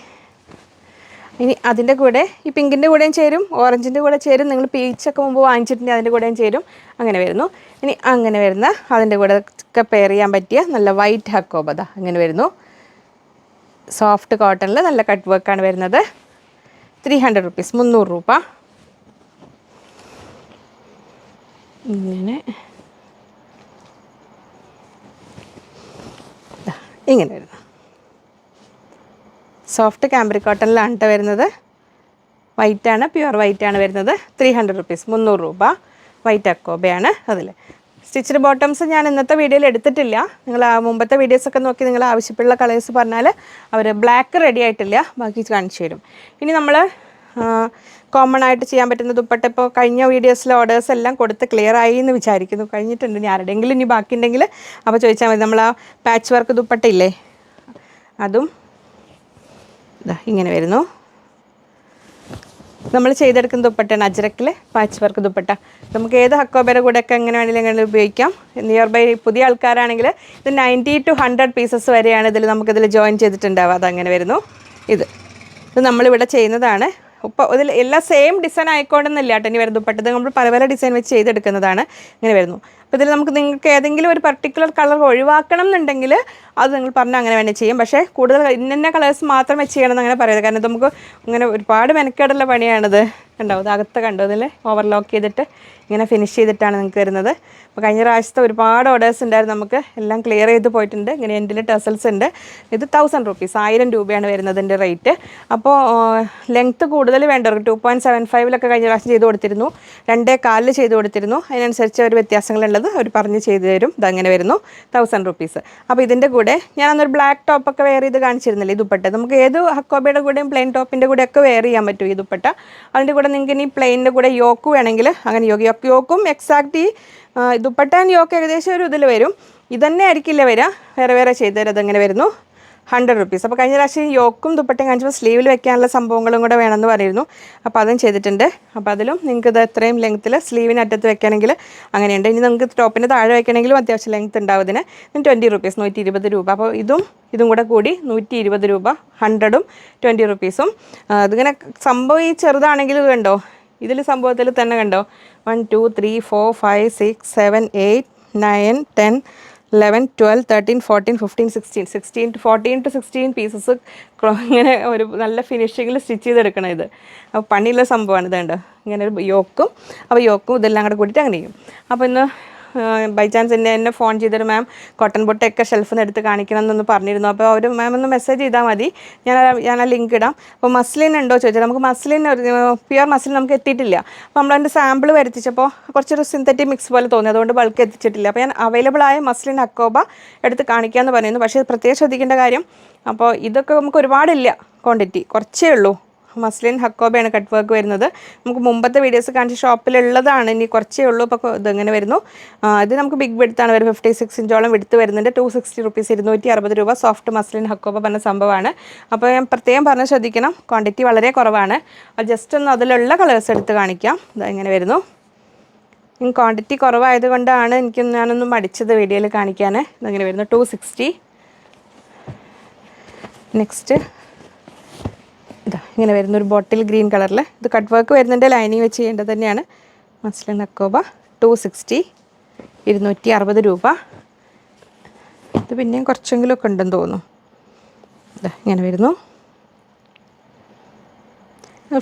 ഇനി അതിൻ്റെ കൂടെ ഈ പിങ്കിൻ്റെ കൂടെയും ചേരും, ഓറഞ്ചിൻ്റെ കൂടെ ചേരും. നിങ്ങൾ പീച്ചൊക്കെ മുമ്പ് വാങ്ങിച്ചിട്ടുണ്ടെങ്കിൽ അതിൻ്റെ കൂടെയും ചേരും. അങ്ങനെ വരുന്നു. ഇനി അങ്ങനെ വരുന്ന അതിൻ്റെ കൂടെ ഒക്കെ പെയർ ചെയ്യാൻ പറ്റിയ നല്ല വൈറ്റ് ഹക്കോബ അങ്ങനെ വരുന്നു. സോഫ്റ്റ് കോട്ടണിൽ നല്ല കട്ട് വർക്കാണ് വരുന്നത്. 300 റുപ്പീസ് 300 രൂപ. ഇങ്ങനെ വരുന്നു. സോഫ്റ്റ് കാംബ്രിക് കോട്ടണിലാണ് വരുന്നത്. വൈറ്റാണ്, പ്യുവർ വൈറ്റാണ് വരുന്നത്. 300 റുപ്പീസ് 300 രൂപ. വൈറ്റ് അക്കോബയാണ്. അതിൽ സ്റ്റിച്ചഡ് ബോട്ടംസ് ഞാൻ ഇന്നത്തെ വീഡിയോയിൽ എടുത്തിട്ടില്ല. നിങ്ങൾ ആ മുമ്പത്തെ വീഡിയോസൊക്കെ നോക്കി നിങ്ങൾ ആവശ്യമുള്ള കളേഴ്സ് പറഞ്ഞാൽ അവർ ബ്ലാക്ക് റെഡി ആയിട്ടില്ല, ബാക്കി കാണിച്ചു തരും. ഇനി നമ്മൾ കോമൺ ആയിട്ട് ചെയ്യാൻ പറ്റുന്ന ദുപ്പട്ട ഇപ്പോൾ കഴിഞ്ഞ വീഡിയോസിലെ ഓർഡേഴ്സ് എല്ലാം കൊടുത്ത് ക്ലിയർ ആയി എന്ന് വിചാരിക്കുന്നു. കഴിഞ്ഞിട്ടുണ്ട്. ഇനി ആരുടെയെങ്കിലും ഇനി ബാക്കി ഉണ്ടെങ്കിൽ അപ്പോൾ ചോദിച്ചാൽ മതി. നമ്മൾ ആ പാച്ച് വർക്ക് ദുപ്പട്ട ഇല്ലേ, അതും ഇങ്ങനെ വരുന്നു. നമ്മൾ ചെയ്തെടുക്കുന്ന ദുപ്പട്ടയാണ് അജ്രക്കിൽ പാച്ച് വർക്ക് ദുപ്പട്ട. നമുക്ക് ഏത് ഹക്കോബയുടെ കൂടെയൊക്കെ എങ്ങനെ വേണമെങ്കിലും എങ്ങനെ ഉപയോഗിക്കാം. നിയർ ബൈ പുതിയ ആൾക്കാരാണെങ്കിൽ ഇത് 90 to 100 പീസസ് വരെയാണ് നമുക്കിതിൽ ജോയിൻ ചെയ്തിട്ടുണ്ടാവുക. അതങ്ങനെ വരുന്നു. ഇത് നമ്മളിവിടെ ചെയ്യുന്നതാണ്. ഇപ്പോൾ ഇതിൽ എല്ലാം സെയിം ഡിസൈൻ ആയിക്കോട്ടെന്നില്ല കേട്ടോ. ഇനി വരുന്ന ദുപ്പട്ട നമ്മൾ പല പല ഡിസൈൻ വെച്ച് ചെയ്തെടുക്കുന്നതാണ്. ഇങ്ങനെ വരുന്നു. അപ്പോൾ ഇതിൽ നിങ്ങൾക്ക് ഏതെങ്കിലും ഒരു പർട്ടിക്കുലർ കളർ ഒഴിവാക്കണം എന്നുണ്ടെങ്കിൽ അത് നിങ്ങൾ പറഞ്ഞാൽ അങ്ങനെ വേണ്ടി ചെയ്യും. പക്ഷേ കൂടുതൽ ഇന്ന കളേഴ്സ് മാത്രം വെച്ച് ചെയ്യണമെന്ന് അങ്ങനെ പറയുന്നത്. കാരണം നമുക്ക് ഇങ്ങനെ ഒരുപാട് മെനക്കേടുള്ള പണിയാണിത്. കണ്ടോ, ഇത് അകത്ത് കണ്ടോ, ഇതിൽ ഓവർലോക്ക് ചെയ്തിട്ട് ഇങ്ങനെ ഫിനിഷ് ചെയ്തിട്ടാണ് നിങ്ങൾക്ക് വരുന്നത്. അപ്പോൾ കഴിഞ്ഞ പ്രാവശ്യത്തെ ഒരുപാട് ഓർഡേഴ്സ് ഉണ്ടായിരുന്നു. നമുക്ക് എല്ലാം ക്ലിയർ ചെയ്ത് പോയിട്ടുണ്ട്. ഇങ്ങനെ എൻഡിൽ ടെസൽസ് ഉണ്ട്. ഇത് 1000 റുപ്പീസ് 1000 രൂപയാണ് വരുന്നതിൻ്റെ റേറ്റ്. അപ്പോൾ ലെങ്ത്ത് കൂടുതൽ വേണ്ടവർക്ക് 2.75 കഴിഞ്ഞ പ്രാവശ്യം ചെയ്ത് കൊടുത്തിരുന്നു. 2.25 ചെയ്ത് കൊടുത്തിരുന്നു. അതിനനുസരിച്ച് ഒരു വ്യത്യാസങ്ങളുള്ളത് അവർ പറഞ്ഞ് ചെയ്ത് തരും. ഇതങ്ങനെ വരുന്നു. 1000 റുപ്പീസ്. അപ്പോൾ ഇതിൻ്റെ കൂടെ ഞാൻ അന്നൊരു ബ്ലാക്ക് ടോപ്പൊക്കെ വെയർ ചെയ്ത് കാണിച്ചിരുന്നില്ലേ ഈ ദുപ്പട്ട. നമുക്ക് ഏത് ഹക്കോബയുടെ കൂടെയും പ്ലെയിൻ ടോപ്പിൻ്റെ കൂടെയൊക്കെ വെയർ ചെയ്യാൻ പറ്റും ഈ ദുപ്പട്ട. അതിൻ്റെ കൂടെ നിങ്ങൾക്ക് ഇനി പ്ലെയിനിൻ്റെ കൂടെ യോക്ക് വേണമെങ്കിൽ അങ്ങനെ യോക്കും എക്സാക്റ്റ് ഈ ദുപ്പട്ട ആൻഡ് യോക്ക് ഏകദേശം ഒരു ഇതിൽ വരും. ഇതന്നെ ആയിരിക്കില്ല വരിക, വേറെ വേറെ ചെയ്ത് തരും. അതങ്ങനെ വരുന്നു. 100 റുപ്പീസ്. അപ്പോൾ കഴിഞ്ഞ പ്രാവശ്യം യോക്കും ദുപ്പട്ടയും കാണിച്ചപ്പോൾ സ്ലീവിൽ വെക്കാനുള്ള സംഭവങ്ങളും കൂടെ വേണമെന്ന് പറയുന്നു. അപ്പോൾ അതും ചെയ്തിട്ടുണ്ട്. അപ്പോൾ അതിലും നിങ്ങൾക്ക് ഇത് എത്രയും ലെങ്ത്തിൽ സ്ലീവിന് അറ്റത്ത് വെക്കണമെങ്കിൽ അങ്ങനെയുണ്ട്. ഇനി നിങ്ങൾക്ക് ടോപ്പിന് താഴെ വെക്കണമെങ്കിലും അത്യാവശ്യം ലെങ്ത്ത് ഉണ്ടാവും ഇതിന്. 20 റുപ്പീസ് 120 രൂപ. അപ്പോൾ ഇതും കൂടെ കൂടി 120 രൂപ. 100ഉം 20 റുപ്പീസും. അതിങ്ങനെ സംഭവം ഈ ചെറുതാണെങ്കിലും കണ്ടോ, ഇതിൽ സംഭവത്തിൽ തന്നെ കണ്ടോ 1 2 3 4 5 6 7 8 9, 10, 11, 12, 13, 14, 15, 16 14 to 16 പീസസ് ഇങ്ങനെ ഒരു നല്ല ഫിനിഷിങ്ങിൽ സ്റ്റിച്ച് ചെയ്തെടുക്കണം ഇത്. അപ്പോൾ പണിയുള്ള സംഭവമാണ് ഇതുണ്ട്. ഇങ്ങനെ ഒരു യോക്കും, അപ്പോൾ യോക്കും ഇതെല്ലാം കൂടെ കൂട്ടിയിട്ട് അങ്ങനെ ചെയ്യും. അപ്പോൾ ഇന്ന് ബൈ ചാൻസ് എന്നെ ഫോൺ ചെയ്തൊരു മാം കോട്ടൺ ബൊട്ടയൊക്കെ ഷെൽഫിൽ നിന്ന് എടുത്ത് കാണിക്കണം എന്നൊന്ന് പറഞ്ഞിരുന്നു. അപ്പോൾ അവർ മാം ഒന്ന് മെസ്സേജ് ചെയ്താൽ മതി, ഞാൻ ആ ലിങ്ക് ഇടാം. അപ്പോൾ മസ്ലിൻ ഉണ്ടോ ചോദിച്ചാൽ നമുക്ക് മസ്ലിൻ പ്യുവർ മസ്ലിൻ നമുക്ക് എത്തിയിട്ടില്ല. അപ്പോൾ നമ്മളതിൻ്റെ സാമ്പിൾ വരുത്തിച്ചപ്പോൾ കുറച്ചൊരു സിന്തറ്റിക് മിക്സ് പോലെ തോന്നി, അതുകൊണ്ട് ബൾക്ക് എത്തിച്ചിട്ടില്ല. അപ്പോൾ ഞാൻ അവൈലബിൾ ആയ മസ്ലിൻ ഹക്കോബ എടുത്ത് കാണിക്കാമെന്ന് പറയുന്നു. പക്ഷേ പ്രത്യേകം ശ്രദ്ധിക്കേണ്ട കാര്യം, അപ്പോൾ ഇതൊക്കെ നമുക്ക് ഒരുപാടില്ല, ക്വാണ്ടിറ്റി കുറച്ചേ ഉള്ളൂ. മസ്ലിൻ ഹക്കോബയാണ് കട്ട് വർക്ക് വരുന്നത്. നമുക്ക് മുമ്പത്തെ വീഡിയോസ് കാണിച്ച ഷോപ്പിലുള്ളതാണ്, ഇനി കുറച്ചേ ഉള്ളൂ. അപ്പോൾ ഇതെങ്ങനെ വരുന്നു, ഇത് നമുക്ക് ബിഗ് വിഡ്ത്താണ് ഒരു 56 ഇഞ്ചോളം വിഡ്ത്ത് വരുന്നുണ്ട്. 260 റുപ്പീസ്, 260 രൂപ. സോഫ്റ്റ് മസ്ലിൻ ഹക്കോബ പറഞ്ഞ സംഭവമാണ്. അപ്പോൾ ഞാൻ പ്രത്യേകം പറഞ്ഞ് ശ്രദ്ധിക്കണം, ക്വാണ്ടിറ്റി വളരെ കുറവാണ്. ജസ്റ്റ് ഒന്ന് അതിലുള്ള കളേഴ്സ് എടുത്ത് കാണിക്കാം. ഇങ്ങനെ വരുന്നു. ക്വാണ്ടിറ്റി കുറവായതുകൊണ്ടാണ് ഞാനൊന്നും മടിച്ചത് വീഡിയോയിൽ കാണിക്കാൻ. ഇങ്ങനെ വരുന്നു 260. നെക്സ്റ്റ് ഇങ്ങനെ വരുന്ന ഒരു ബോട്ടിൽ ഗ്രീൻ കളറിൽ, ഇത് കട്ട് വർക്ക് വരുന്നതിൻ്റെ ലൈനിങ് വെച്ച് ചെയ്യേണ്ടത് തന്നെയാണ്. മസ്ലിൻ ഹക്കോബ 260, 260 രൂപ. ഇത് പിന്നെയും കുറച്ചെങ്കിലും ഒക്കെ ഉണ്ടെന്ന് തോന്നുന്നു. ഇങ്ങനെ വരുന്നു.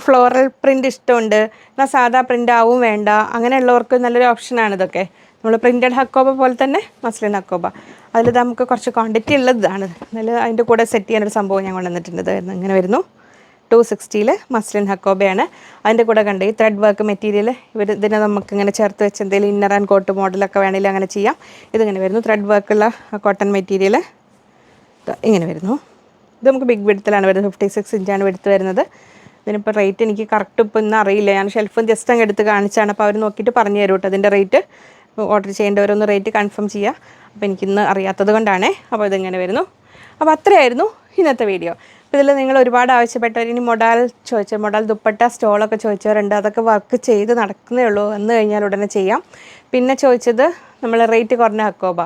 ഫ്ലോറൽ പ്രിൻ്റ് ഇഷ്ടമുണ്ട്, എന്നാൽ സാധാ പ്രിൻ്റ് ആവും വേണ്ട, അങ്ങനെയുള്ളവർക്ക് നല്ലൊരു ഓപ്ഷനാണ് ഇതൊക്കെ. നമ്മൾ പ്രിൻറ്റഡ് ഹക്കോബ പോലെ തന്നെ മസ്ലിൻ ഹക്കോബ, അതിൽ നമുക്ക് കുറച്ച് ക്വാണ്ടിറ്റി ഉള്ളതാണ്. നല്ല അതിൻ്റെ കൂടെ സെറ്റ് ചെയ്യാനൊരു സംഭവം ഞാൻ കൊണ്ടുവന്നിട്ടുണ്ട്. ഇങ്ങനെ വരുന്നു 260 മസ്ലിൻ ഹക്കോബയാണ്. അതിൻ്റെ കൂടെ കണ്ട് ഈ ത്രെഡ് വർക്ക് മെറ്റീരിയൽ ഇതിനെ നമുക്കിങ്ങനെ ചേർത്ത് വെച്ച് എന്തെങ്കിലും ഇന്നർ ആൻഡ് കോട്ട് മോഡലൊക്കെ വേണമെങ്കിൽ അങ്ങനെ ചെയ്യാം. ഇതിങ്ങനെ വരുന്നു ത്രെഡ് വർക്കുള്ള കോട്ടൺ മെറ്റീരിയൽ. ഇങ്ങനെ വരുന്നു. ഇത് നമുക്ക് ബിഗ് വിഡ്ത്തിലാണ് വരുന്നത്, 56 ഇഞ്ചാണ് വിഡ്ത്ത് വരുന്നത്. ഇതിനിപ്പോൾ റേറ്റ് എനിക്ക് കറക്റ്റ് ഇപ്പോൾ ഇന്ന് അറിയില്ല, ഞാൻ ഷെൽഫും ജസ്റ്റ് അങ്ങ് എടുത്ത് കാണിച്ചാണ്. അപ്പോൾ അവർ നോക്കിയിട്ട് പറഞ്ഞു തരും കേട്ടോ അതിൻ്റെ റേറ്റ്. ഓർഡർ ചെയ്യേണ്ടവരൊന്ന് റേറ്റ് കൺഫേം ചെയ്യുക. അപ്പോൾ എനിക്കിന്ന് അറിയാത്തത് കൊണ്ടാണേ. അപ്പോൾ ഇതിങ്ങനെ വരുന്നു. അപ്പോൾ അത്രയായിരുന്നു ഇന്നത്തെ വീഡിയോ. അപ്പോൾ ഇതിൽ നിങ്ങൾ ഒരുപാട് ആവശ്യപ്പെട്ടവർ, ഇനി മൊഡാൽ ദുപ്പട്ട സ്റ്റോളൊക്കെ ചോദിച്ചവരുണ്ട്. അതൊക്കെ വർക്ക് ചെയ്ത് നടക്കുന്നേ ഉള്ളൂ, വന്നു കഴിഞ്ഞാൽ ഉടനെ ചെയ്യാം. പിന്നെ ചോദിച്ചത് നമ്മൾ റേറ്റ് കുറഞ്ഞ ഹക്കോബ,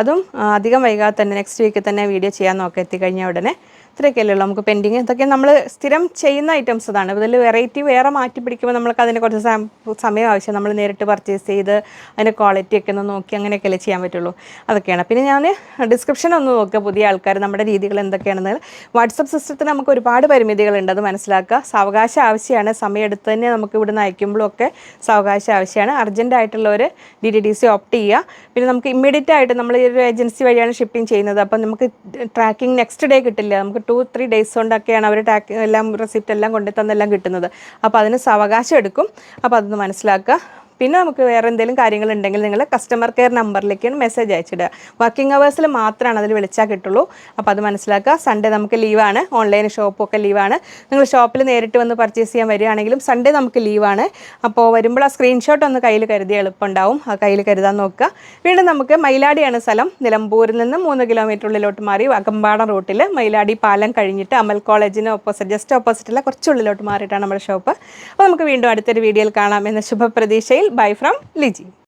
അതും അധികം വൈകാതെ തന്നെ നെക്സ്റ്റ് വീക്കിൽ തന്നെ വീഡിയോ ചെയ്യാൻ നോക്കാം, എത്തിക്കഴിഞ്ഞാൽ ഉടനെ. ഇത്രയൊക്കെയല്ലേ ഉള്ളൂ നമുക്ക് പെൻഡിങ്. ഇതൊക്കെ നമ്മൾ സ്ഥിരം ചെയ്യുന്ന ഐറ്റംസ് ഇതാണ്. ഇതിൽ വെറൈറ്റി വേറെ മാറ്റി പിടിക്കുമ്പോൾ നമ്മൾക്ക് അതിന് കുറച്ച് സമയം ആവശ്യം. നമ്മൾ നേരിട്ട് പർച്ചേസ് ചെയ്ത് അതിൻ്റെ ക്വാളിറ്റി ഒക്കെ ഒന്ന് നോക്കി അങ്ങനെയൊക്കെയല്ലേ ചെയ്യാൻ പറ്റുള്ളൂ. അതൊക്കെയാണ്. പിന്നെ ഞാൻ ഡിസ്ക്രിപ്ഷൻ ഒന്ന് നോക്കുക, പുതിയ ആൾക്കാർ നമ്മുടെ രീതികൾ എന്തൊക്കെയാണെന്ന്. വാട്സപ്പ് സിസ്റ്റത്തിന് നമുക്ക് ഒരുപാട് പരിമിതികളുണ്ട്, അത് മനസ്സിലാക്കുക. സാവകാശം ആവശ്യമാണ്, സമയമെടുത്ത് തന്നെ നമുക്ക് ഇവിടുന്ന് അയക്കുമ്പോഴൊക്കെ സാവകാശം ആവശ്യമാണ്. അർജൻറ്റ് ആയിട്ടുള്ളവർ DTDC ഓപ്റ്റ് ചെയ്യുക. പിന്നെ നമുക്ക് ഇമ്മീഡിയറ്റ് ആയിട്ട് നമ്മൾ ഈ ഒരു ഏജൻസി വഴിയാണ് ഷിപ്പിംഗ് ചെയ്യുന്നത്. അപ്പം നമുക്ക് ട്രാക്കിംഗ് നെക്സ്റ്റ് ഡേ കിട്ടില്ല, നമുക്ക് 2-3 ഡേയ്സ് കൊണ്ടൊക്കെയാണ് അവർ എല്ലാം റെസിപ്റ്റ് എല്ലാം കൊണ്ടു തന്നെല്ലാം കിട്ടുന്നത്. അപ്പോൾ അതിന് സാവകാശം എടുക്കും. അപ്പോൾ അതൊന്ന് മനസ്സിലാക്കുക. പിന്നെ നമുക്ക് വേറെ എന്തെങ്കിലും കാര്യങ്ങളുണ്ടെങ്കിൽ നിങ്ങൾ കസ്റ്റമർ കെയർ നമ്പറിലേക്കാണ് മെസ്സേജ് അയച്ചിടുക. വർക്കിംഗ് അവേഴ്സിൽ മാത്രമാണ് അതിൽ വിളിച്ചാൽ കിട്ടുള്ളൂ. അപ്പോൾ അത് മനസ്സിലാക്കുക. സൺഡേ നമുക്ക് ലീവാണ്, ഓൺലൈൻ ഷോപ്പൊക്കെ ലീവാണ്. നിങ്ങൾ ഷോപ്പിൽ നേരിട്ട് വന്ന് പർച്ചേസ് ചെയ്യാൻ വരികയാണെങ്കിലും സൺഡേ നമുക്ക് ലീവാണ്. അപ്പോൾ വരുമ്പോൾ ആ സ്ക്രീൻഷോട്ട് ഒന്ന് കയ്യിൽ കരുതി എളുപ്പമുണ്ടാവും, ആ കയ്യിൽ കരുതാൻ നോക്കുക. വീണ്ടും നമുക്ക് മയിലാടിയാണ് സ്ഥലം. നിലമ്പൂരിൽ നിന്ന് 3 കിലോമീറ്റർ ഉള്ളിലോട്ട് മാറി അകമ്പാടം റൂട്ടിൽ മയിലാടി പാലം കഴിഞ്ഞിട്ട് അമൽ കോളേജിന് ജസ്റ്റ് ഓപ്പോസിറ്റുള്ള കുറച്ചുള്ളിലോട്ട് മാറിയിട്ടാണ് നമ്മുടെ ഷോപ്പ്. അപ്പോൾ നമുക്ക് വീണ്ടും അടുത്തൊരു വീഡിയോയിൽ കാണാം എന്ന ശുഭപ്രതീക്ഷയിൽ. Bye from Liji.